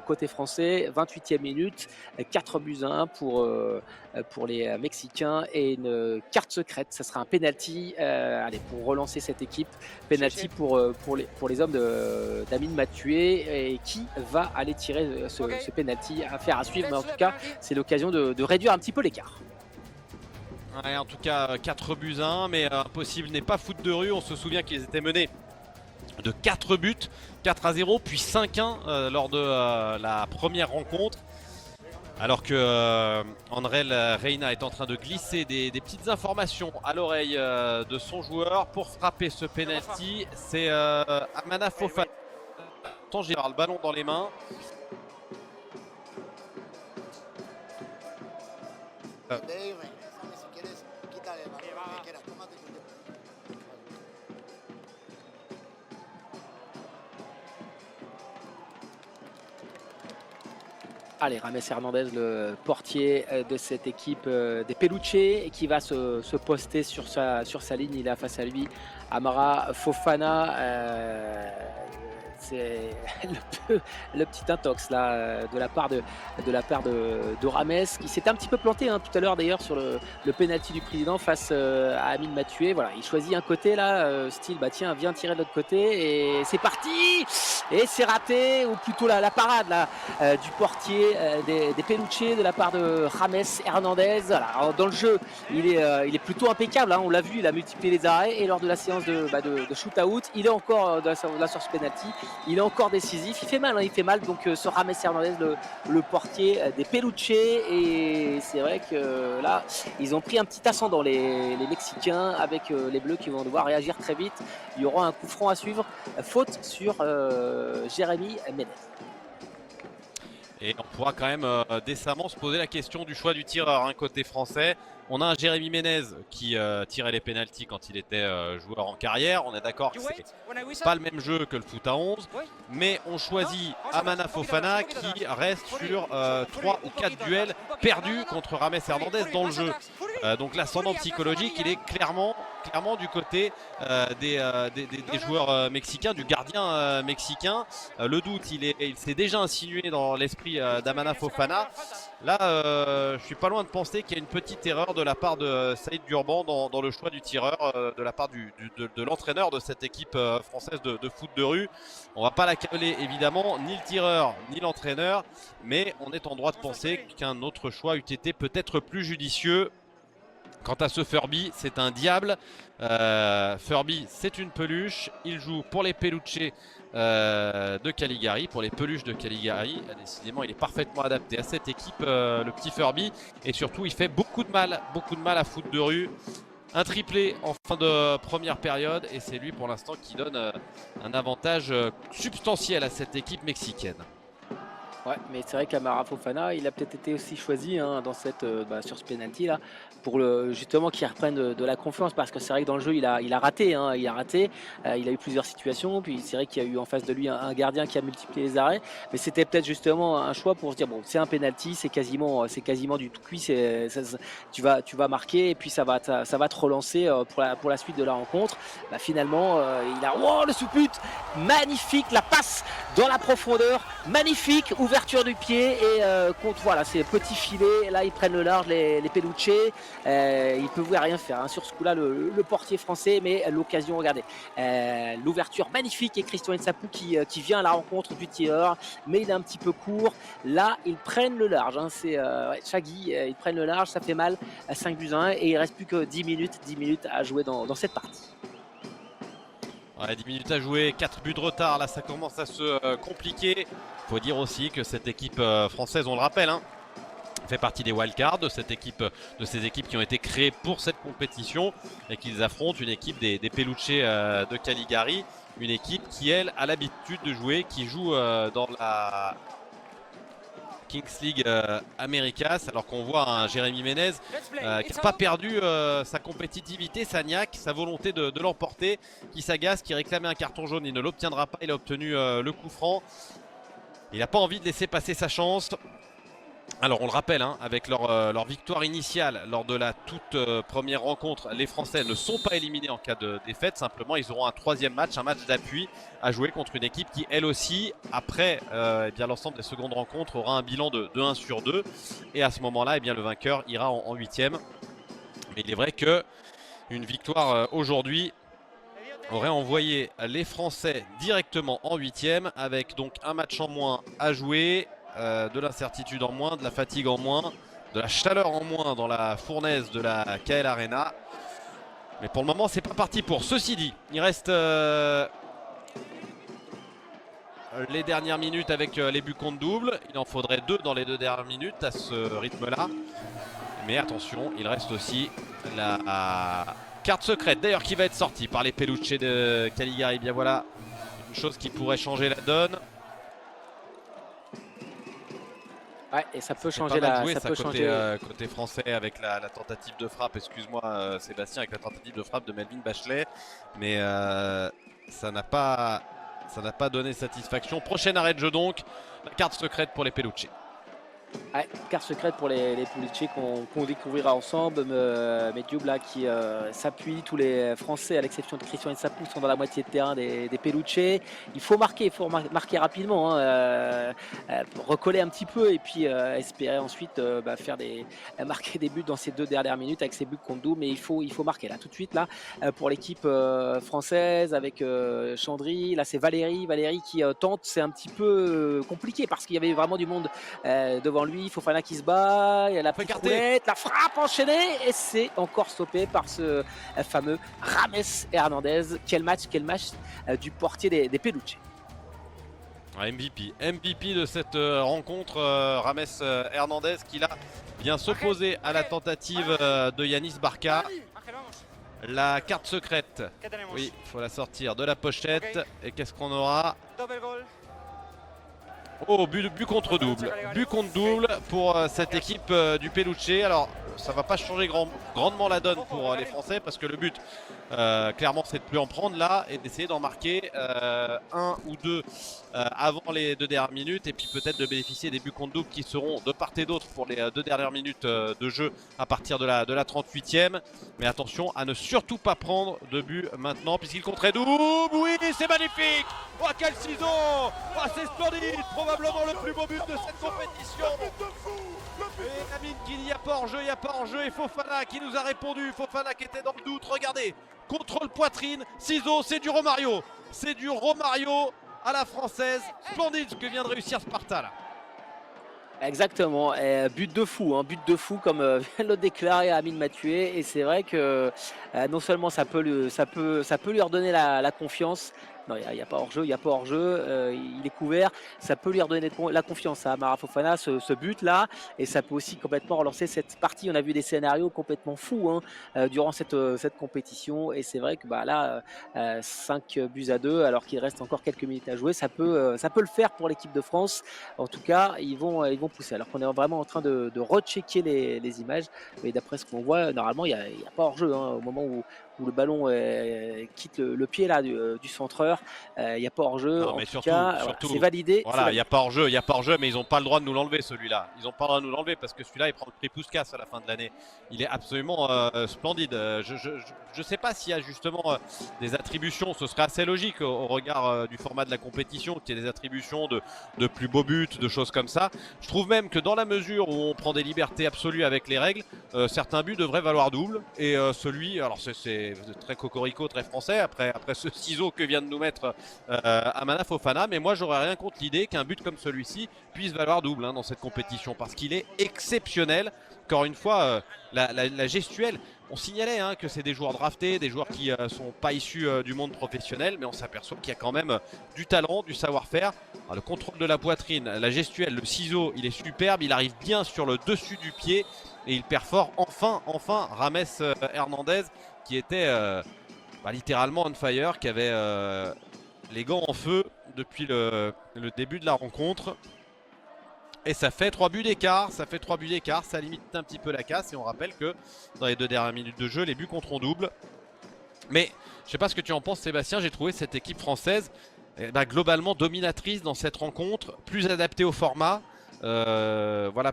côté français, 28e minute, 4-1 pour les Mexicains et une carte secrète. Ça sera un penalty allez, pour relancer cette équipe. Penalty pour les hommes d'Amine Mathieu. Et qui va aller tirer ce penalty? Affaire à suivre, mais en tout cas, c'est l'occasion de réduire un petit peu l'écart. Ouais, en tout cas 4-1, mais impossible n'est pas foot de rue. On se souvient qu'ils étaient menés de 4 buts, 4-0 puis 5-1 lors de la première rencontre. Alors que Andrel Reina est en train de glisser des petites informations à l'oreille de son joueur pour frapper ce penalty. C'est Amana Fofana. J'ai le ballon dans les mains. Allez, James Hernandez, le portier de cette équipe des Peluche, qui va se poster sur sa ligne. Il a face à lui Amara Fofana. C'est le petit intox là de la part de Rames, qui s'était un petit peu planté tout à l'heure d'ailleurs sur le penalty du président face à Amine Mathieu. Voilà, il choisit un côté là, style bah tiens, viens tirer de l'autre côté, et c'est parti, et c'est raté, ou plutôt la parade là du portier des Peluche de la part de James Hernandez. Voilà, dans le jeu, il est plutôt impeccable, on l'a vu, il a multiplié les arrêts, et lors de la séance de shoot-out, il est encore là sur ce penalty. Il est encore décisif, il fait mal, donc ce James Hernandez, le portier des Peluche, et c'est vrai que là, ils ont pris un petit ascendant les Mexicains, avec les Bleus qui vont devoir réagir très vite. Il y aura un coup franc à suivre, faute sur Jérémy Ménez. Et on pourra quand même décemment se poser la question du choix du tireur côté français. On a un Jérémy Ménez qui tirait les pénaltys quand il était joueur en carrière. On est d'accord que c'est pas le même jeu que le foot à 11. Mais on choisit Amana Fofana qui reste sur 3 ou 4 duels perdus contre James Hernandez dans le jeu. Donc l'ascendant psychologique, il est clairement du côté des joueurs mexicains, du gardien mexicain. Le doute, il s'est déjà insinué dans l'esprit d'Amana Fofana. Là, je suis pas loin de penser qu'il y a une petite erreur de la part de Saïd Durban dans le choix du tireur, de la part de l'entraîneur de cette équipe française de foot de rue. On va pas l'accabler évidemment, ni le tireur ni l'entraîneur, mais on est en droit de penser qu'un autre choix eût été peut-être plus judicieux. Quant à ce Furby, c'est un diable. Furby, c'est une peluche. Il joue pour les Peluche de Caligari, pour les peluches de Caligari. Décidément, il est parfaitement adapté à cette équipe, le petit Furby. Et surtout, il fait beaucoup de mal à foot de rue. Un triplé en fin de première période. Et c'est lui, pour l'instant, qui donne un avantage substantiel à cette équipe mexicaine. Ouais, mais c'est vrai qu'Amara Fofana, il a peut-être été aussi choisi dans sur ce penalty là, pour justement qu'il reprenne de la confiance, parce que c'est vrai que dans le jeu il a raté, il a eu plusieurs situations, puis c'est vrai qu'il y a eu en face de lui un gardien qui a multiplié les arrêts, mais c'était peut-être justement un choix pour se dire bon, c'est un penalty, c'est quasiment du tout cuit, tu vas marquer et puis ça va te relancer pour la suite de la rencontre. Bah, finalement il a le sous-put magnifique, la passe dans la profondeur, magnifique ouverture du pied, et contre voilà, ces petits filets là, ils prennent le large les Peluche. Ils ne peuvent rien faire sur ce coup là, le portier français, mais l'occasion, regardez, l'ouverture magnifique, et Christian Nsapou qui vient à la rencontre du tireur, mais il est un petit peu court. Là ils prennent le large, c'est Chagui, ils prennent le large, ça fait mal, 5-1, et il ne reste plus que 10 minutes à jouer dans cette partie. Ouais, 10 minutes à jouer, 4 buts de retard, là ça commence à se compliquer. Il faut dire aussi que cette équipe française, on le rappelle, fait partie des wildcards de ces équipes qui ont été créées pour cette compétition, et qu'ils affrontent une équipe des Peluche de Caligari, une équipe qui elle a l'habitude de jouer, qui joue dans la Kings League Americas, alors qu'on voit un Jérémy Ménez qui n'a pas perdu sa compétitivité, sa niaque, sa volonté de l'emporter, qui s'agace, qui réclamait un carton jaune, il ne l'obtiendra pas, il a obtenu le coup franc. Il n'a pas envie de laisser passer sa chance. Alors on le rappelle, hein, avec leur victoire initiale lors de la toute première rencontre, les Français ne sont pas éliminés en cas de défaite. Simplement, ils auront un troisième match, un match d'appui à jouer contre une équipe qui, elle aussi, après eh bien l'ensemble des secondes rencontres, aura un bilan de 1 sur 2. Et à ce moment-là, eh bien, le vainqueur ira en huitième. Mais il est vrai que une victoire aujourd'hui aurait envoyé les Français directement en huitième, avec donc un match en moins à jouer. De l'incertitude en moins, de la fatigue en moins, de la chaleur en moins dans la fournaise de la KL Arena. Mais pour le moment, c'est pas parti pour. Ceci dit, il reste les dernières minutes avec les buts contre double. Il en faudrait 2 dans les 2 dernières minutes à ce rythme-là. Mais attention, il reste aussi la carte secrète d'ailleurs qui va être sortie par les Peluche de Caligari. Bien voilà, une chose qui pourrait changer la donne. Ouais, et ça peut changer la. Joué, ça peut côté, changer. côté français avec la tentative de frappe, excuse-moi Sébastien, avec la tentative de frappe de Melvin Bachelet. Mais ça n'a pas donné satisfaction. Prochain arrêt de jeu donc, la carte secrète pour les Peluche. Ouais, carte secrète pour les Peluche qu'on découvrira ensemble. Mediubla qui s'appuie, tous les Français à l'exception de Christian Ensapou sont dans la moitié de terrain des Peluche. Il faut marquer, marquer rapidement, hein, recoller un petit peu et puis espérer ensuite marquer des buts dans ces 2 dernières minutes avec ces buts contre double. Mais il faut marquer là tout de suite là pour l'équipe française avec Chandry. Là c'est Valérie qui tente, c'est un petit peu compliqué parce qu'il y avait vraiment du monde devant lui. Fofana qui se bat, il y a la petite roulette, la frappe enchaînée et c'est encore stoppé par ce fameux Rames Hernandez. Quel match du portier des Peluche. MVP de cette rencontre, Rames Hernandez qui là vient s'opposer à la tentative de Yanis Barca. La carte secrète, oui, il faut la sortir de la pochette. Et qu'est-ce qu'on aura? Oh, but contre double. But contre double pour cette équipe du Peluche. Alors, ça va pas changer grandement la donne pour les Français parce que le but, clairement, c'est de plus en prendre là et d'essayer d'en marquer 1 ou 2 avant les 2 dernières minutes et puis peut-être de bénéficier des buts contre double qui seront de part et d'autre pour les 2 dernières minutes de jeu à partir de la 38e. Mais attention à ne surtout pas prendre de but maintenant puisqu'il compterait double. Oui, c'est magnifique. Oh, quel ciseau. Oh, c'est splendide. Probablement le plus beau but de cette compétition. Et Amine qui dit il n'y a pas hors-jeu, il n'y a pas hors-jeu. Et Fofana qui nous a répondu. Fofana qui était dans le doute. Regardez, contrôle poitrine, ciseau, c'est du Romario. C'est du Romario à la française. Splendide ce que vient de réussir Sparta là. Exactement, but de fou comme vient de le déclarer Amine Mathieu. Et c'est vrai que non seulement ça peut lui redonner la confiance. Non, il n'y a pas hors-jeu, il est couvert. Ça peut lui redonner la confiance à Amara Fofana, ce but-là. Et ça peut aussi complètement relancer cette partie. On a vu des scénarios complètement fous durant cette compétition. Et c'est vrai que là, 5 buts à 2, alors qu'il reste encore quelques minutes à jouer, ça peut le faire pour l'équipe de France. En tout cas, ils vont pousser. Alors qu'on est vraiment en train de rechecker les images. Mais d'après ce qu'on voit, normalement, il n'y a pas hors-jeu au moment où le ballon quitte le pied là, du centreur. Il n'y a pas hors-jeu. En tout cas, c'est validé. Voilà, il n'y a pas hors-jeu, mais ils n'ont pas le droit de nous l'enlever celui-là. Ils n'ont pas le droit de nous l'enlever parce que celui-là, il prend le prix Puskas à la fin de l'année. Il est absolument splendide. Je ne sais pas s'il y a justement des attributions. Ce serait assez logique au regard du format de la compétition, qu'il y ait des attributions de plus beaux buts, de choses comme ça. Je trouve même que dans la mesure où on prend des libertés absolues avec les règles, certains buts devraient valoir double. Et celui, alors c'est très cocorico, très français après ce ciseau que vient de nous mettre Amara Fofana, mais moi j'aurais rien contre l'idée qu'un but comme celui-ci puisse valoir double dans cette compétition parce qu'il est exceptionnel. Encore une fois, la gestuelle, on signalait que c'est des joueurs draftés, des joueurs qui sont pas issus du monde professionnel, mais on s'aperçoit qu'il y a quand même du talent, du savoir-faire. Le contrôle de la poitrine, la gestuelle, le ciseau, il est superbe, il arrive bien sur le dessus du pied et il perfore enfin Rames Hernandez qui était littéralement on fire, qui avait les gants en feu depuis le début de la rencontre. Et ça fait 3 buts d'écart, ça limite un petit peu la casse. Et on rappelle que dans les 2 dernières minutes de jeu, les buts compteront double. Mais je sais pas ce que tu en penses Sébastien, j'ai trouvé cette équipe française globalement dominatrice dans cette rencontre, plus adaptée au format. Voilà,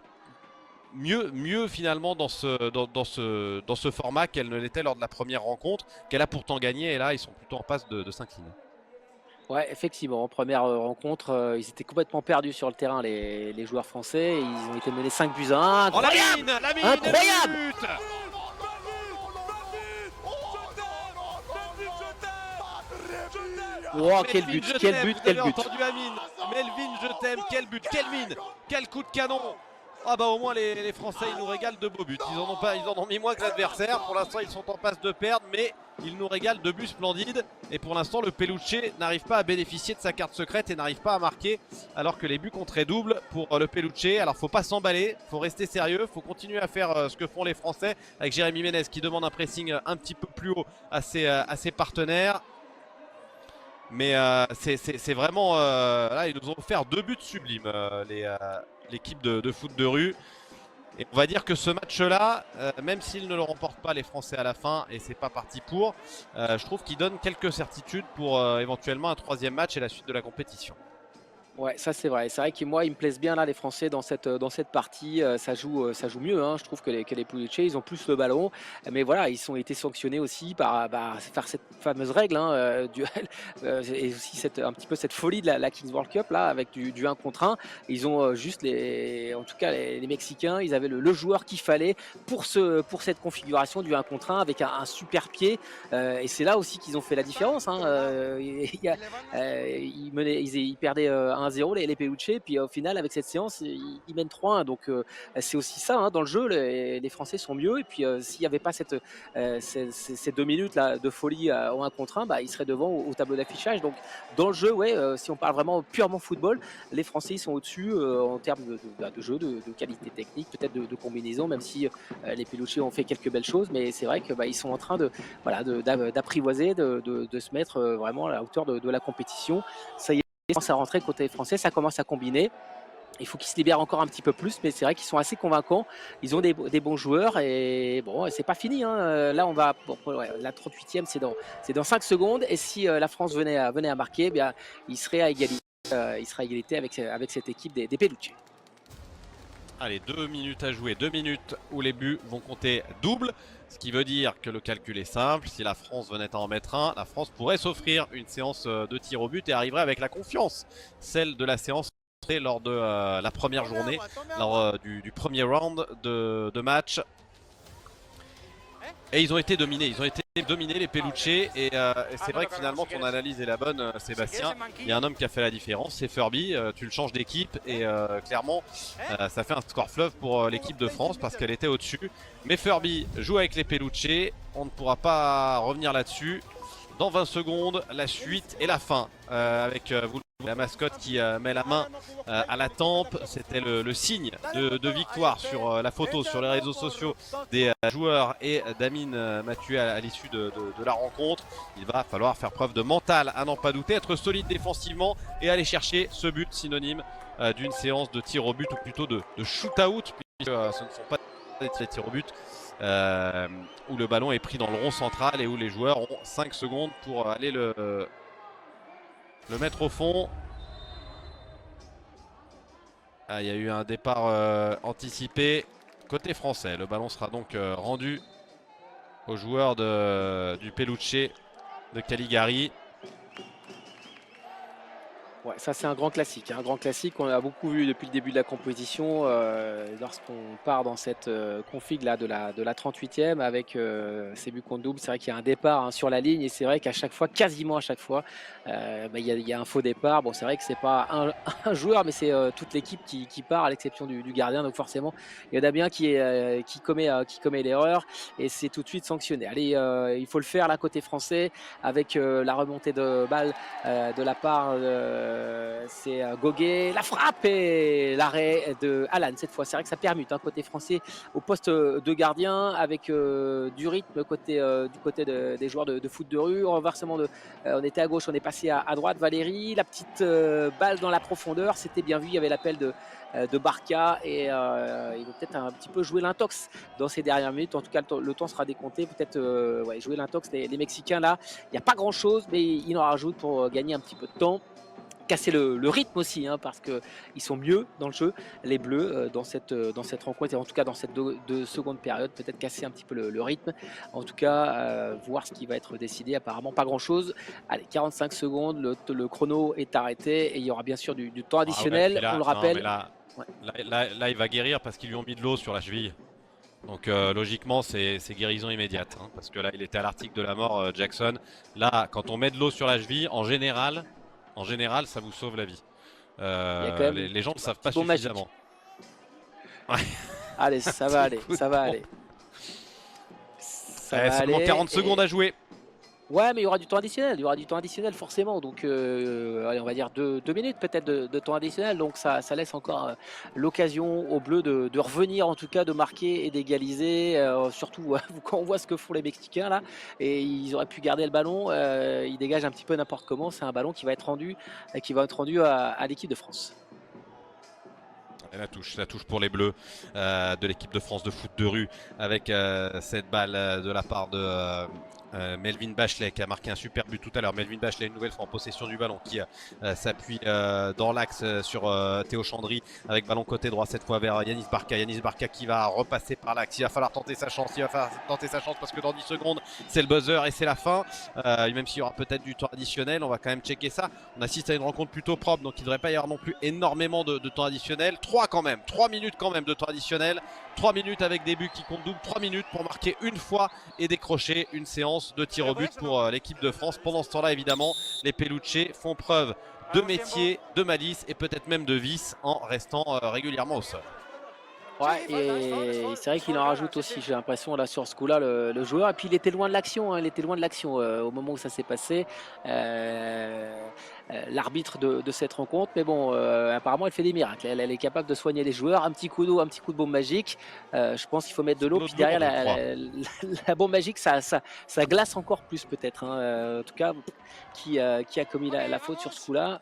mieux finalement dans ce format qu'elle ne l'était lors de la première rencontre, qu'elle a pourtant gagné, et là ils sont plutôt en passe de s'incliner. Ouais, effectivement, en première rencontre, ils étaient complètement perdus sur le terrain, les joueurs français. Ils ont été menés 5-1. Oh, la Incroyable! mine, Incroyable! et le but. Oh, quel but, Melvin, quel but, vous quel avez but! entendu Amine. Melvin, je t'aime, quel but, quel mine, quel coup de canon. Ah bah au moins les Français ils nous régalent de beaux buts. Ils en ont mis moins que l'adversaire. Pour l'instant ils sont en passe de perdre, mais ils nous régalent de buts splendides. Et pour l'instant le Peluche n'arrive pas à bénéficier de sa carte secrète et n'arrive pas à marquer, alors que les buts compteraient double pour le Peluche. Alors faut pas s'emballer, faut rester sérieux, faut continuer à faire ce que font les Français, avec Jérémy Ménez qui demande un pressing un petit peu plus haut à ses partenaires. Mais c'est vraiment là ils nous ont offert 2 buts sublimes, l'équipe de foot de rue. Et on va dire que ce match-là, même s'ils ne le remportent pas les Français à la fin, et c'est pas parti pour, je trouve qu'il donne quelques certitudes pour éventuellement un 3e match et la suite de la compétition. Ouais, ça c'est vrai. C'est vrai que moi, ils me plaisent bien là, les Français dans cette partie. Ça joue mieux, hein. Je trouve que les Pulice, ils ont plus le ballon. Mais voilà, ils ont été sanctionnés aussi par cette fameuse règle, hein, duel, et aussi un petit peu cette folie de la Kings World Cup là, avec du 1 contre 1. Ils ont juste en tout cas les Mexicains, ils avaient le joueur qu'il fallait pour cette configuration du 1 contre 1 avec un super pied. Et c'est là aussi qu'ils ont fait la différence, hein. Ils perdaient 1-0 les Peluche, puis au final avec cette séance ils mènent 3-1, donc c'est aussi ça, hein, dans le jeu les Français sont mieux, et puis s'il n'y avait pas ces 2 minutes là de folie au 1 contre 1, ils seraient devant au tableau d'affichage. Donc dans le jeu, ouais, si on parle vraiment purement football, les Français ils sont au-dessus en termes de jeu, de qualité technique, peut-être de combinaison, même si les Peluche ont fait quelques belles choses, mais c'est vrai que ils sont en train d'apprivoiser, de se mettre vraiment à la hauteur de la compétition. Ça y est, commence à rentrer côté français, ça commence à combiner. Il faut qu'ils se libèrent encore un petit peu plus, mais c'est vrai qu'ils sont assez convaincants. Ils ont des bons joueurs, et bon, c'est pas fini, hein. Là, on va la 38e, c'est dans 5 secondes, et si la France venait à marquer, bien, il serait à égalité. Il sera à égalité avec cette équipe des Peluche. Allez, 2 minutes à jouer, 2 minutes où les buts vont compter double. Ce qui veut dire que le calcul est simple, si la France venait à en mettre un, la France pourrait s'offrir une séance de tir au but et arriverait avec la confiance, celle de la séance lors de la première journée, lors du premier round de match. Et ils ont été dominés, les Peluche, et c'est vrai que finalement ton analyse est la bonne, Sébastien. Il y a un homme qui a fait la différence, c'est Furby. Tu le changes d'équipe et clairement ça fait un score fleuve pour l'équipe de France parce qu'elle était au-dessus. Mais Furby joue avec les Peluche, on ne pourra pas revenir là-dessus. Dans 20 secondes, la suite et la fin avec la mascotte qui met la main à la tempe. C'était le signe de victoire sur la photo sur les réseaux sociaux des joueurs et d'Amine Mathieu à l'issue de la rencontre. Il va falloir faire preuve de mental à n'en pas douter, être solide défensivement et aller chercher ce but, synonyme d'une séance de tir au but, ou plutôt de shoot-out, puisque ce ne sont pas des tirs au but. Où le ballon est pris dans le rond central et où les joueurs ont 5 secondes pour aller le mettre au fond. Ah, il y a eu un départ anticipé côté français. Le ballon sera donc rendu aux joueurs du Peluche de Caligari. Ouais, ça c'est un grand classique, hein, un grand classique qu'on a beaucoup vu depuis le début de la compétition. Lorsqu'on part dans cette config là de la 38e avec ces buts contre double, c'est vrai qu'il y a un départ, hein, sur la ligne, et c'est vrai qu'à chaque fois, quasiment à chaque fois, il y a un faux départ. Bon, c'est vrai que c'est pas un joueur, mais c'est toute l'équipe qui part, à l'exception du gardien. Donc forcément, il y en a bien qui commet l'erreur, et c'est tout de suite sanctionné. Allez, il faut le faire là côté français avec la remontée de balle de la part c'est Goguet, la frappe et l'arrêt de Alan cette fois. C'est vrai que ça permute, hein, côté français au poste de gardien, avec du rythme du côté des joueurs de foot de rue. Renversement on était à gauche, on est passé à droite. Valérie, la petite balle dans la profondeur, c'était bien vu. Il y avait l'appel de Barca, et il va peut-être un petit peu jouer l'intox dans ces dernières minutes. En tout cas, le temps sera décompté. Peut-être jouer l'intox les Mexicains là. Il n'y a pas grand chose, mais ils en rajoutent pour gagner un petit peu de temps. casser le rythme aussi, hein, parce qu'ils sont mieux dans le jeu, les Bleus, dans cette rencontre, et en tout cas dans cette deux secondes période, peut-être casser un petit peu le rythme. En tout cas, voir ce qui va être décidé. Apparemment, pas grand-chose. Allez, 45 secondes, le chrono est arrêté et il y aura bien sûr du temps additionnel, on le rappelle. Ouais. Là, il va guérir parce qu'ils lui ont mis de l'eau sur la cheville. Donc logiquement, c'est guérison immédiate. Hein, parce que là, il était à l'article de la mort, Jackson. Là, quand on met de l'eau sur la cheville, en général, ça vous sauve la vie. Les gens ne le savent pas suffisamment. Ouais. Allez, ça va aller, ça va aller. Seulement 40 secondes à jouer. Ouais, mais il y aura du temps additionnel, forcément. Donc, allez, on va dire 2 minutes peut-être de temps additionnel. Donc, ça laisse encore l'occasion aux Bleus de revenir, en tout cas, de marquer et d'égaliser. Surtout quand on voit ce que font les Mexicains là, et ils auraient pu garder le ballon. Ils dégagent un petit peu n'importe comment. C'est un ballon qui va être rendu, à l'équipe de France. Et la touche pour les Bleus de l'équipe de France de foot de rue avec cette balle de la part de Melvin Bachelet qui a marqué un super but tout à l'heure. Melvin Bachelet une nouvelle fois en possession du ballon qui s'appuie dans l'axe sur Théo Chandry avec ballon côté droit cette fois vers Yanis Barca. Yanis Barca qui va repasser par l'axe. Il va falloir tenter sa chance. Parce que dans 10 secondes c'est le buzzer et c'est la fin. Même s'il y aura peut-être du temps additionnel, on va quand même checker ça. On assiste à une rencontre plutôt propre, donc il ne devrait pas y avoir non plus énormément de temps additionnel. 3 minutes quand même de temps additionnel. 3 minutes avec des buts qui comptent double. 3 minutes pour marquer une fois et décrocher une séance de tir au but pour l'équipe de France. Pendant ce temps-là, évidemment, les Peluche font preuve de métier, de malice et peut-être même de vice en restant régulièrement au sol. Ouais, et c'est vrai qu'il en rajoute aussi, j'ai l'impression, là sur ce coup-là, le joueur. Et puis il était loin de l'action, hein, au moment où ça s'est passé. L'arbitre de cette rencontre, mais bon, apparemment elle fait des miracles. Elle est capable de soigner les joueurs. Un petit coup d'eau, un petit coup de bombe magique. Je pense qu'il faut mettre de l'eau. Puis derrière la bombe magique, ça glace encore plus peut-être. Hein. En tout cas, qui a commis la faute sur ce coup-là.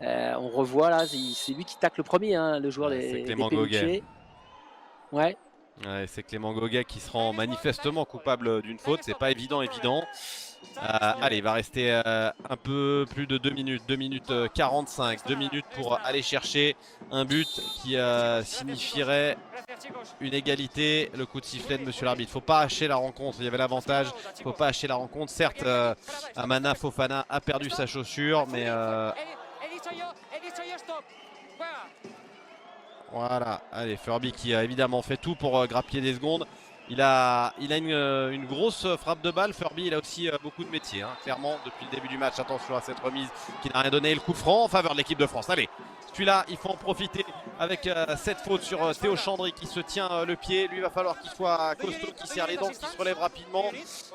On revoit là, c'est lui qui tacle le premier, hein, le joueur des Peluche. Ouais, c'est Clément Goguet qui se rend manifestement coupable d'une faute. C'est pas évident. Allez, il va rester un peu plus de 2 minutes, 2 minutes 45, 2 minutes pour aller chercher un but qui signifierait une égalité. Le coup de sifflet de monsieur l'arbitre. Faut pas hacher la rencontre, il y avait l'avantage. Faut pas hacher la rencontre. Certes, Amana Fofana a perdu sa chaussure, mais voilà, allez, Furby qui a évidemment fait tout pour grappiller des secondes. Il a une grosse frappe de balle. Furby, il a aussi beaucoup de métier, hein, clairement, depuis le début du match. Attention à cette remise qui n'a rien donné. Le coup franc en faveur de l'équipe de France. Allez, celui-là, il faut en profiter avec cette faute sur Théo Chandry qui se tient le pied. Lui, il va falloir qu'il soit costaud, qu'il serre les dents, qu'il se relève rapidement.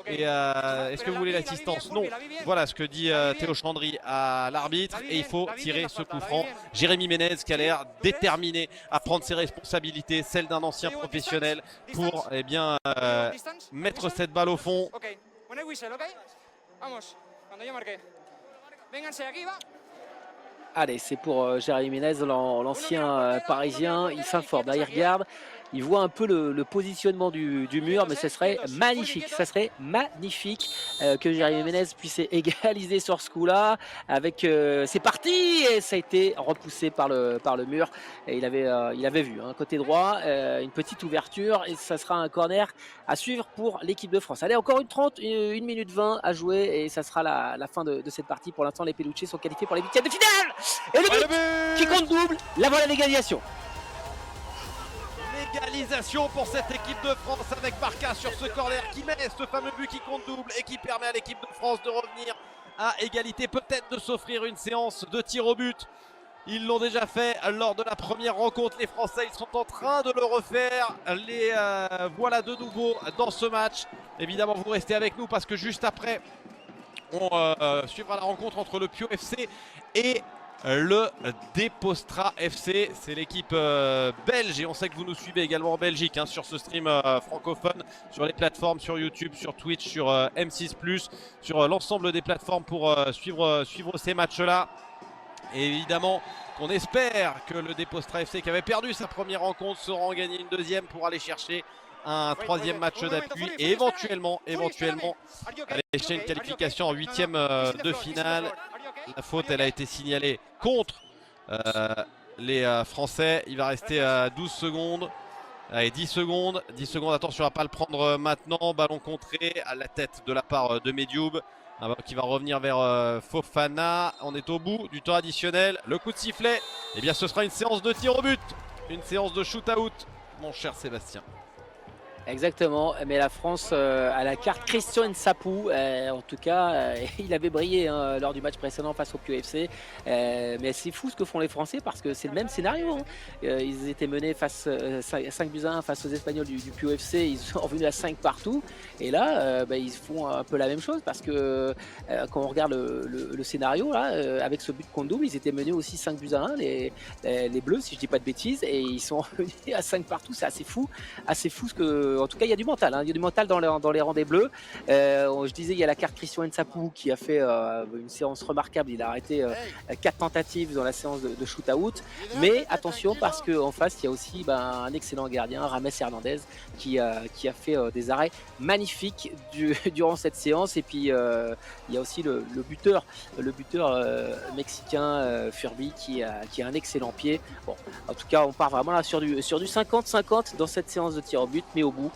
Et est-ce que vous voulez l'assistance? Non. Voilà ce que dit Théo Chandry à l'arbitre. Et il faut tirer ce coup franc. Jérémy Ménez qui a l'air déterminé à prendre ses responsabilités, celles d'un ancien professionnel, pour mettre cette balle au fond. Allez, c'est pour Jérémy Ménez, l'ancien parisien. Il s'informe, là, il regarde. Il voit un peu le positionnement du mur, mais ce serait magnifique. Que Jérémy Ménez puisse égaliser sur ce coup-là. C'est parti, et ça a été repoussé par le mur. Et il avait vu, hein, côté droit, une petite ouverture, et ça sera un corner à suivre pour l'équipe de France. Allez, encore 1 minute 20 à jouer, et ça sera la fin de cette partie. Pour l'instant, les Peluche sont qualifiés pour les huitièmes de finale. Et le but qui compte double, la voilà l'égalisation. Égalisation pour cette équipe de France avec Barca sur ce corner qui met ce fameux but qui compte double et qui permet à l'équipe de France de revenir à égalité, peut-être de s'offrir une séance de tir au but. Ils l'ont déjà fait lors de la première rencontre. Les Français, ils sont en train de le refaire. Les voilà de nouveau dans ce match. Évidemment, vous restez avec nous parce que juste après, on suivra la rencontre entre le Pio FC et le Depostra FC. C'est l'équipe belge, et on sait que vous nous suivez également en Belgique, hein, sur ce stream francophone, sur les plateformes, sur YouTube, sur Twitch, sur M6+, sur l'ensemble des plateformes pour suivre ces matchs-là. Et évidemment qu'on espère que le Depostra FC, qui avait perdu sa première rencontre, saura en gagner une deuxième pour aller chercher un troisième match d'appui et éventuellement aller chercher une qualification en huitième de finale La faute, elle a été signalée contre les Français. Il va rester 12 secondes. Allez, 10 secondes. 10 secondes, attention à ne pas le prendre maintenant. Ballon contré à la tête de la part de Medioub. Un ballon qui va revenir vers Fofana. On est au bout du temps additionnel. Le coup de sifflet. Eh bien, ce sera une séance de tir au but. Une séance de shoot-out, mon cher Sébastien. Exactement, mais la France à la carte Christian Nsapou, en tout cas il avait brillé hein, lors du match précédent face au PUFC, mais c'est fou ce que font les Français parce que c'est le même scénario, hein. Ils étaient menés 5-1 face aux Espagnols du PUFC, ils sont revenus à 5 partout et là ils font un peu la même chose parce que quand on regarde le scénario là, avec ce but contre double, ils étaient menés aussi 5-1 les Bleus si je dis pas de bêtises et ils sont revenus à 5 partout, c'est assez fou ce que en tout cas, il y a du mental, hein. Il y a du mental dans les rangs des Bleus. Je disais, il y a la carte Christian Nsapou qui a fait une séance remarquable. Il a arrêté 4 tentatives dans la séance de shoot-out. Mais attention, parce qu'en face, il y a aussi un excellent gardien, Rames Hernandez, qui a fait des arrêts magnifiques durant cette séance. Et puis, il y a aussi le buteur mexicain Furby qui a un excellent pied. Bon, en tout cas, on part vraiment là sur du 50-50 dans cette séance de tir au but, mais au bout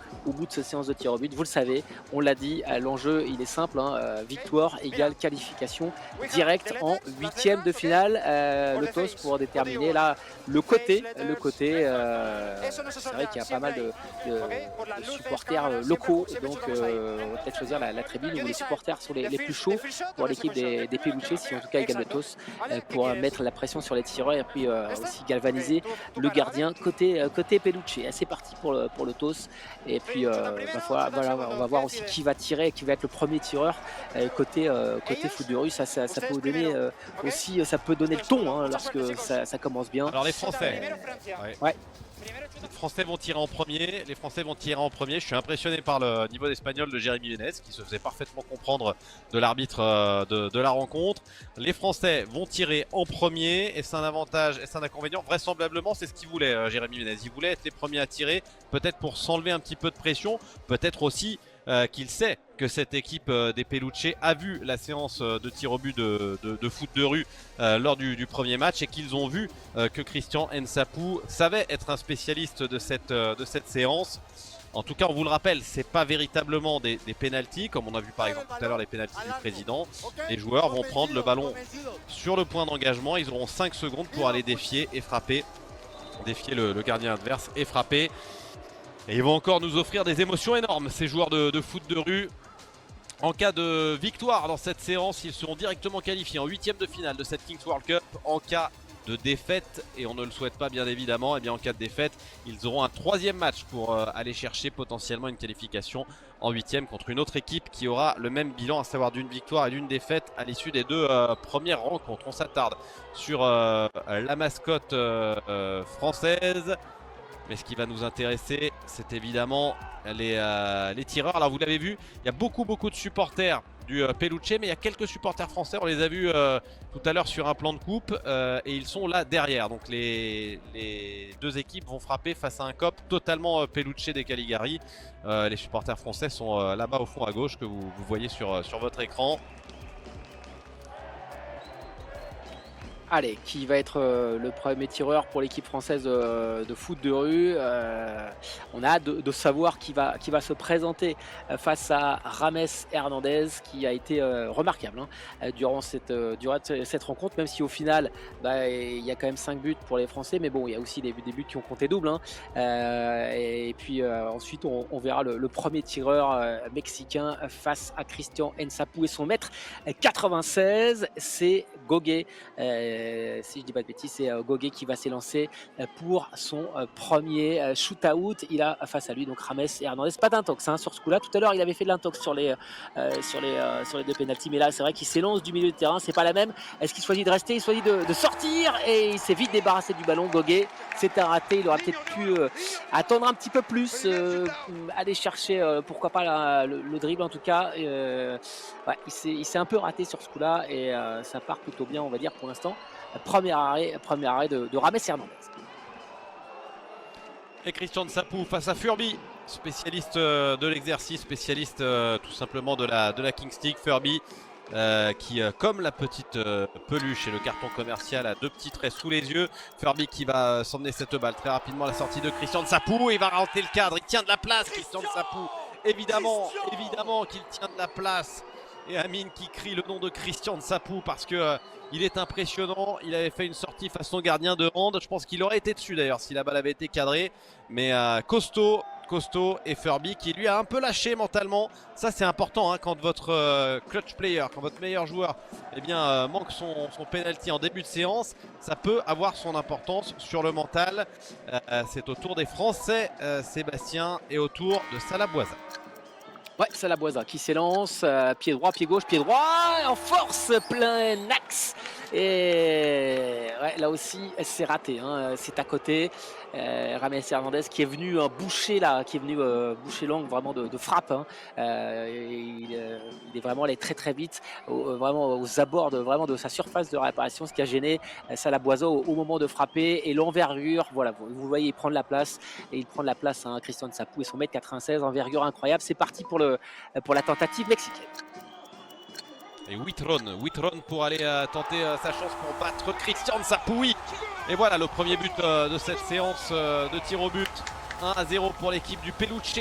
de cette séance de tir au but, vous le savez, on l'a dit, l'enjeu il est simple, hein, victoire égale qualification directe en 8e de finale. Le TOS pour déterminer là le côté. C'est vrai qu'il y a pas mal de supporters locaux, donc on va peut-être choisir la tribune où les supporters sont les plus chauds pour l'équipe des Peluche, si en tout cas ils gagnent le TOS, pour mettre la pression sur les tireurs et puis aussi galvaniser le gardien côté Peluche. C'est parti pour le TOS. Et puis voilà, on va voir aussi qui va tirer, qui va être le premier tireur côté foot de rue. Ça peut donner aussi, ça peut donner le ton hein, lorsque ça commence bien. Alors les Français, ouais. Les Français vont tirer en premier. Je suis impressionné par le niveau d'espagnol de Jérémy Ménez qui se faisait parfaitement comprendre de l'arbitre de la rencontre. Les Français vont tirer en premier et c'est un avantage et c'est un inconvénient. Vraisemblablement, c'est ce qu'il voulait Jérémy Ménez. Il voulait être les premiers à tirer, peut-être pour s'enlever un petit peu de pression, peut-être aussi qu'il sait que cette équipe des Peluche a vu la séance de tir au but de foot de rue lors du premier match et qu'ils ont vu que Christian Nsapou savait être un spécialiste de cette séance. En tout cas, on vous le rappelle, c'est pas véritablement des pénaltys, comme on a vu par exemple tout à l'heure les pénaltys du président. Les joueurs vont prendre le ballon sur le point d'engagement, ils auront 5 secondes pour aller défier et frapper. Défier le gardien adverse et frapper. Et ils vont encore nous offrir des émotions énormes, ces joueurs de foot de rue. En cas de victoire dans cette séance, ils seront directement qualifiés en 8e de finale de cette Kings World Cup. En cas de défaite, et on ne le souhaite pas bien évidemment, et bien en cas de défaite, ils auront un 3e match pour aller chercher potentiellement une qualification en 8e contre une autre équipe qui aura le même bilan, à savoir d'une victoire et d'une défaite à l'issue des 2 premières rencontres. On s'attarde sur la mascotte française. Mais ce qui va nous intéresser, c'est évidemment les tireurs. Alors vous l'avez vu, il y a beaucoup de supporters du Peluche, mais il y a quelques supporters français. On les a vus tout à l'heure sur un plan de coupe et ils sont là derrière. Donc les 2 équipes vont frapper face à un COP totalement Peluche des Caligari. Les supporters français sont là-bas au fond à gauche que vous voyez sur votre écran. Allez, qui va être le premier tireur pour l'équipe française de foot de rue. On a hâte de savoir qui va se présenter face à Rames Hernandez, qui a été remarquable hein, durant cette rencontre, même si au final, il y a quand même 5 buts pour les Français, mais bon, il y a aussi des buts qui ont compté double. Hein. Et puis ensuite, on verra le premier tireur mexicain face à Christian Nsapou et son maître 96, c'est Goguet. Si je dis pas de bêtises, c'est Goguet qui va s'élancer pour son premier shoot-out. Il a face à lui donc Rames et Hernandez. Pas d'intox hein, sur ce coup-là. Tout à l'heure, il avait fait de l'intox sur les 2 pénaltys, mais là, c'est vrai qu'il s'élance du milieu de terrain. C'est pas la même. Est-ce qu'il choisit de rester? Il choisit de sortir et il s'est vite débarrassé du ballon. Goguet, c'était un raté. Il aurait peut-être pu attendre un petit peu plus, aller chercher, pourquoi pas le dribble en tout cas. Ouais, il s'est un peu raté sur ce coup-là et ça part plutôt bien, on va dire, pour l'instant. Premier arrêt de Rames Hernandez. Et Christian Nsapou face à Furby, spécialiste de l'exercice, spécialiste tout simplement de la King Stick. Furby qui, comme la petite peluche et le carton commercial, a 2 petits traits sous les yeux. Furby qui va s'emmener cette balle très rapidement à la sortie de Christian Nsapou. Il va rentrer le cadre, il tient de la place, Christian Nsapou. Évidemment qu'il tient de la place. Et Amine qui crie le nom de Christian Nsapou parce que il est impressionnant. Il avait fait une sortie façon gardien de hand. Je pense qu'il aurait été dessus d'ailleurs si la balle avait été cadrée. Mais costaud et Furby qui lui a un peu lâché mentalement. Ça c'est important hein, quand votre clutch player, quand votre meilleur joueur manque son penalty en début de séance. Ça peut avoir son importance sur le mental. C'est au tour des Français, Sébastien, et au tour de Salaboisa. Ouais, Salaboisa qui s'élance, pied droit, pied gauche, pied droit, en force, plein axe. Et ouais, là aussi, c'est raté, hein. C'est à côté. Rames Hernandez qui est venu boucher là, qui est venu boucher l'angle vraiment de frappe. Hein. Il est vraiment allé très très vite, vraiment aux abords de sa surface de réparation, ce qui a gêné Salaboisa au moment de frapper. Et l'envergure, voilà, vous voyez, il prend de la place et il prend de la place. Hein, Christian Nsapou et son 1m96, envergure incroyable. C'est parti pour la tentative mexicaine. Et Whitron pour aller tenter sa chance pour battre Christian Nsapou. Et voilà le premier but de cette séance de tir au but. 1-0 pour l'équipe du Peluche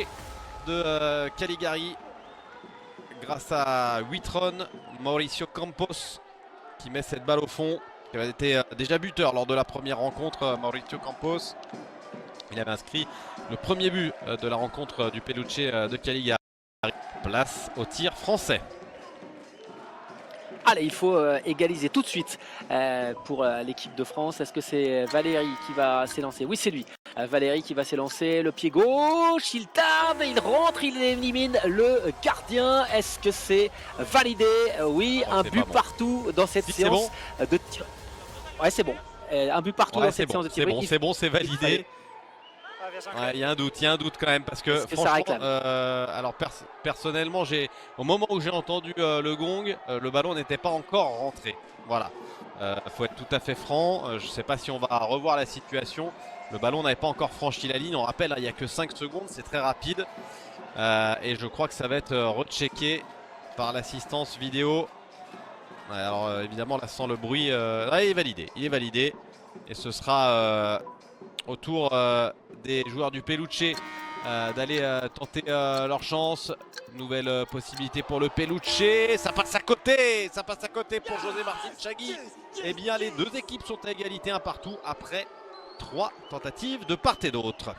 de Caligari. Grâce à Whitron, Mauricio Campos qui met cette balle au fond. Il avait été déjà buteur lors de la première rencontre, Mauricio Campos. Il avait inscrit le premier but de la rencontre du Peluche de Caligari. Place au tir français. Allez, il faut égaliser tout de suite pour l'équipe de France. Est-ce que c'est Valéry qui va s'élancer? Oui, c'est lui. Valéry qui va s'élancer. Le pied gauche, il tarde, il rentre, il élimine le gardien. Est-ce que c'est validé? Oui, un but partout dans cette séance de tir. Ouais, c'est bon. Un but partout dans cette séance de tir. C'est bon, c'est validé. Il y a un doute quand même parce que franchement, alors personnellement, au moment où j'ai entendu le gong, le ballon n'était pas encore rentré. Voilà, faut être tout à fait franc. Je ne sais pas si on va revoir la situation. Le ballon n'avait pas encore franchi la ligne. On rappelle, il n'y a que 5 secondes, c'est très rapide. Et je crois que ça va être rechecké par l'assistance vidéo. Alors évidemment, là sans le bruit, il est validé. Et ce sera au tour des joueurs du Peluche d'aller tenter leur chance. Nouvelle possibilité pour le Peluche. Ça passe à côté pour José Martin Chagui. Eh bien, les deux équipes sont à égalité, un partout après 3 tentatives de part et d'autre.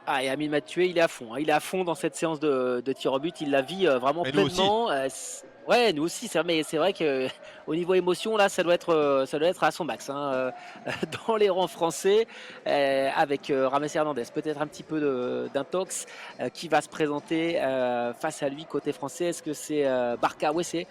Ah, et Amine Mathieu, il est à fond. Hein. Il est à fond dans cette séance de tir au but. Il la vit vraiment pleinement. Ouais, nous aussi, mais c'est vrai qu'au niveau émotion, là, ça doit être à son max hein, dans les rangs français, avec Rames Hernandez, peut-être un petit peu d'intox qui va se présenter face à lui côté français. Est-ce que c'est Barca? Oui, c'est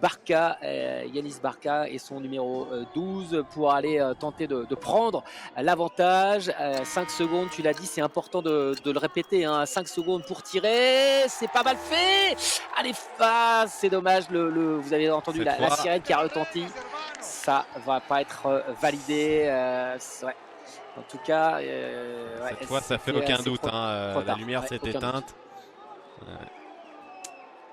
Barca, Yanis Barca et son numéro 12 pour aller tenter de prendre l'avantage. 5 secondes, tu l'as dit, c'est important de le répéter. Hein, 5 secondes pour tirer, c'est pas mal fait. Allez, c'est dommage. Vous avez entendu la sirène qui a retenti. Ça va pas être validé. Ouais. En tout cas, cette fois, ça fait aucun doute. Hein, la lumière s'est éteinte.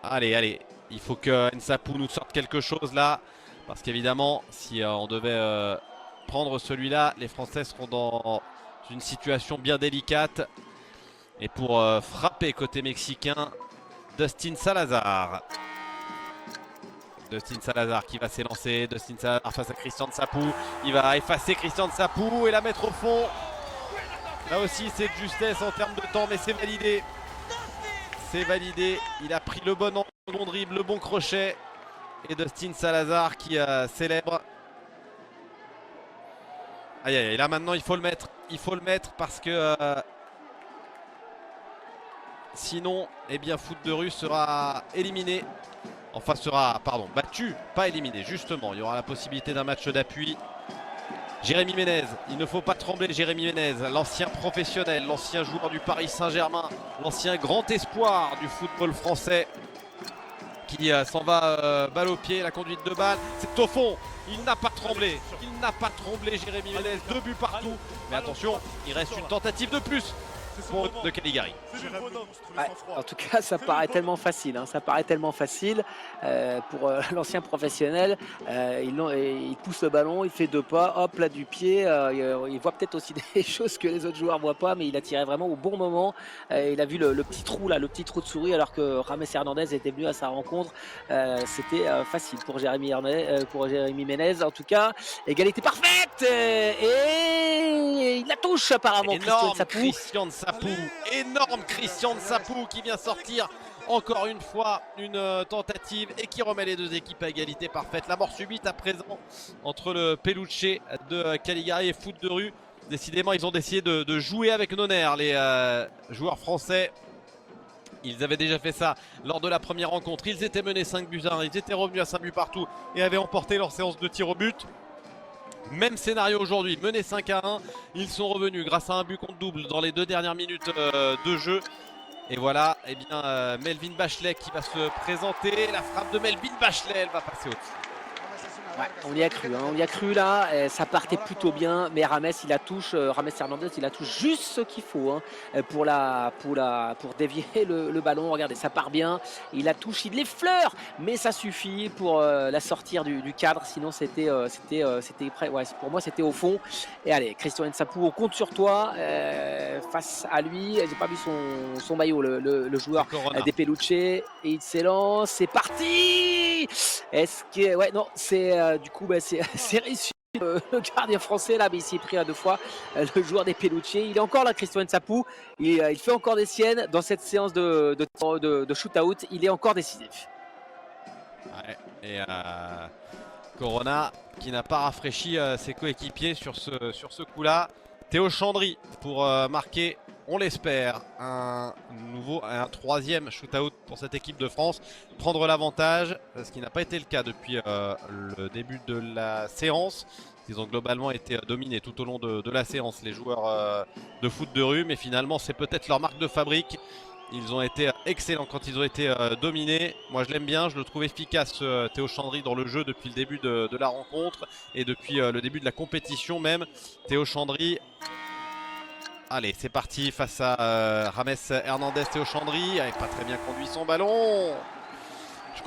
Allez, il faut que Nsapou nous sorte quelque chose là. Parce qu'évidemment, si on devait prendre celui-là, les Français seront dans une situation bien délicate. Et pour frapper côté mexicain, Dustin Salazar. Dustin Salazar qui va s'élancer. Dustin Salazar face à Christian Nsapou. Il va effacer Christian Nsapou et la mettre au fond. Là aussi, c'est de justesse en termes de temps, mais c'est validé. C'est validé. Il a pris le bon angle, le bon dribble, le bon crochet. Et Dustin Salazar qui célèbre. Aïe, aïe, là maintenant, il faut le mettre. Il faut le mettre parce que sinon, eh bien, foot de rue sera éliminé. Enfin sera, battu, pas éliminé, justement. Il y aura la possibilité d'un match d'appui. Jérémy Ménez, il ne faut pas trembler Jérémy Ménez, l'ancien professionnel, l'ancien joueur du Paris Saint-Germain, l'ancien grand espoir du football français qui s'en va balle au pied, la conduite de balle, c'est au fond, il n'a pas tremblé, Jérémy Ménez, 2 buts partout. Mais attention, il reste une tentative de plus. pour de Caligari. Ouais, en tout cas, ça paraît tellement facile. Hein, ça paraît tellement facile pour l'ancien professionnel. Il pousse le ballon, il fait 2 pas, hop là du pied. Il voit peut-être aussi des choses que les autres joueurs voient pas, mais il a tiré vraiment au bon moment. Il a vu le petit trou là, le petit trou de souris, alors que James Hernandez était venu à sa rencontre. C'était facile pour Jérémy Ménez. En tout cas, égalité parfaite et il la touche apparemment. Énorme Christian Nsapou, énorme Christian Nsapou qui vient sortir encore une fois une tentative et qui remet les deux équipes à égalité parfaite. La mort subite à présent entre le Peluche de Caligari et Foot de Rue. Décidément, ils ont décidé de jouer avec nos nerfs, les joueurs français. Ils avaient déjà fait ça lors de la première rencontre. Ils étaient menés 5-1, ils étaient revenus à 5 buts partout et avaient emporté leur séance de tir au but. Même scénario aujourd'hui, menés 5-1, ils sont revenus grâce à un but contre double dans les 2 dernières minutes de jeu. Et voilà, eh bien, Melvin Bachelet qui va se présenter. La frappe de Melvin Bachelet, elle va passer au-dessus. Ouais, on y a cru, hein, on y a cru là, ça partait plutôt bien, mais James Hernandez il a touche juste ce qu'il faut hein, pour dévier le ballon. Regardez, ça part bien, il la touche, il l'effleure, mais ça suffit pour la sortir du cadre, sinon c'était prêt. Ouais, pour moi c'était au fond. Et allez, Christian Nsapou, on compte sur toi face à lui. J'ai pas vu son maillot, le joueur des Peluche, et il s'élance, c'est parti. Est-ce que ouais non c'est du coup c'est réussi. Le gardien français là, mais il s'est pris à 2 fois. Le joueur des Peluche, il est encore là, Christian Nsapou. Il fait encore des siennes dans cette séance de shoot-out. Il est encore décisif. Ouais, et Corona qui n'a pas rafraîchi ses coéquipiers sur ce coup-là. Théo Chandry pour marquer, on l'espère, un 3e shootout pour cette équipe de France. Prendre l'avantage, ce qui n'a pas été le cas depuis le début de la séance. Ils ont globalement été dominés tout au long de la séance, les joueurs de Foot de Rue. Mais finalement, c'est peut-être leur marque de fabrique. Ils ont été excellents quand ils ont été dominés. Moi, je l'aime bien, je le trouve efficace, Théo Chandry, dans le jeu depuis le début de la rencontre et depuis le début de la compétition même. Théo Chandry. Allez, c'est parti face à James Hernandez. Théo Chandry il n'avait pas très bien conduit son ballon. Je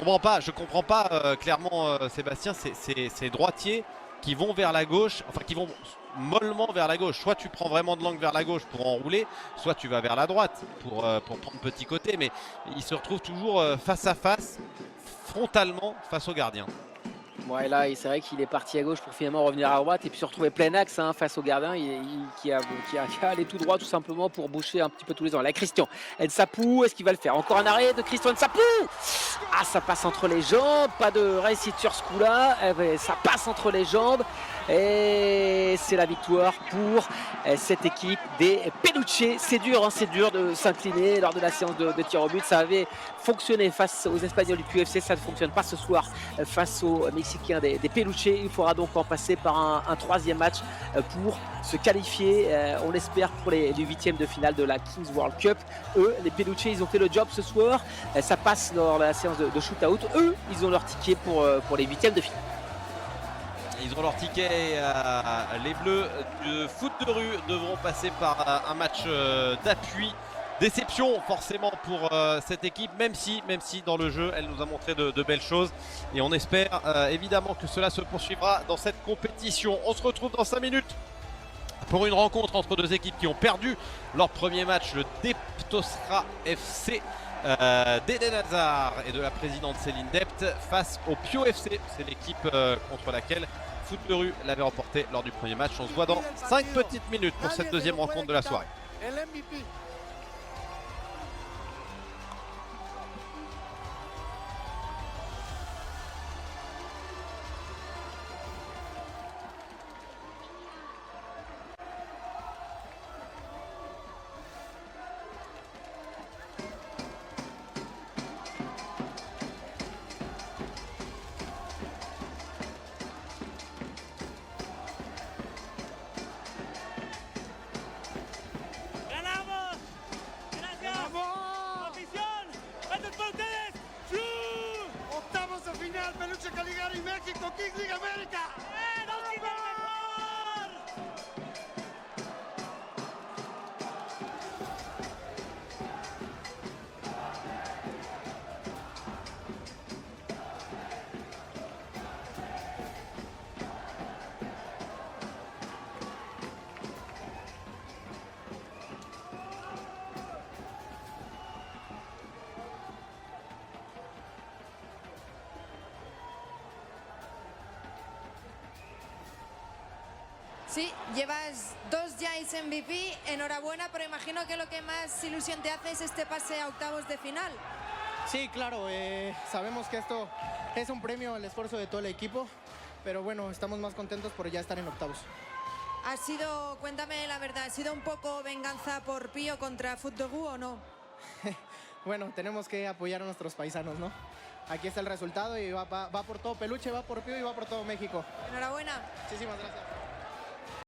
comprends pas clairement Sébastien, ces droitiers qui vont vers la gauche, enfin qui vont mollement vers la gauche. Soit tu prends vraiment de l'angle vers la gauche pour enrouler, soit tu vas vers la droite pour prendre petit côté. Mais il se retrouve toujours face à face, frontalement face au gardien. Ouais, là, c'est vrai qu'il est parti à gauche pour finalement revenir à droite et puis se retrouver plein axe hein, face au gardien qui a allé tout droit tout simplement pour boucher un petit peu tous les angles. Là, Christian Nsapou, est-ce qu'il va le faire? Encore un arrêt de Christian Nsapou. Ah, ça passe entre les jambes, pas de réussite sur ce coup-là. Ça passe entre les jambes et c'est la victoire pour cette équipe des Peluche. C'est dur, hein, c'est dur de s'incliner lors de la séance de tir au but. Ça avait fonctionné face aux Espagnols du QFC, ça ne fonctionne pas ce soir face aux Mexicains des Peluche. Il faudra donc en passer par un 3e match pour se qualifier, on l'espère, pour les 8e de finale de la Kings World Cup. Eux, les Peluche, ils ont fait le job ce soir. Ça passe lors de la séance de shoot-out. Eux, ils ont leur ticket pour les 8e de finale. Ils ont leur ticket. Les Bleus de Foot de Rue devront passer par un match d'appui. Déception forcément pour cette équipe, même si dans le jeu elle nous a montré de belles choses. Et on espère évidemment que cela se poursuivra dans cette compétition. On se retrouve dans 5 minutes pour une rencontre entre 2 équipes qui ont perdu leur premier match. Le Deptosra FC d'Eden Hazard et de la présidente Céline Dept face au Pio FC. C'est l'équipe contre laquelle Foot de Rue l'avait remporté lors du premier match. On se voit dans 5 petites minutes pour cette 2e rencontre de la soirée. Peluche Caligari, México, King League América. ¡No, Sí, llevas 2 Jais MVP, enhorabuena, pero imagino que lo que más ilusión te hace es este pase a octavos de final. Sí, claro, sabemos que esto es un premio al esfuerzo de todo el equipo, pero bueno, estamos más contentos por ya estar en octavos. ¿Ha sido, cuéntame la verdad, ha sido un poco venganza por Pío contra Futdogú o no? Bueno, tenemos que apoyar a nuestros paisanos, ¿no? Aquí está el resultado y va por todo Peluche, va por Pío y va por todo México. Enhorabuena. Muchísimas gracias.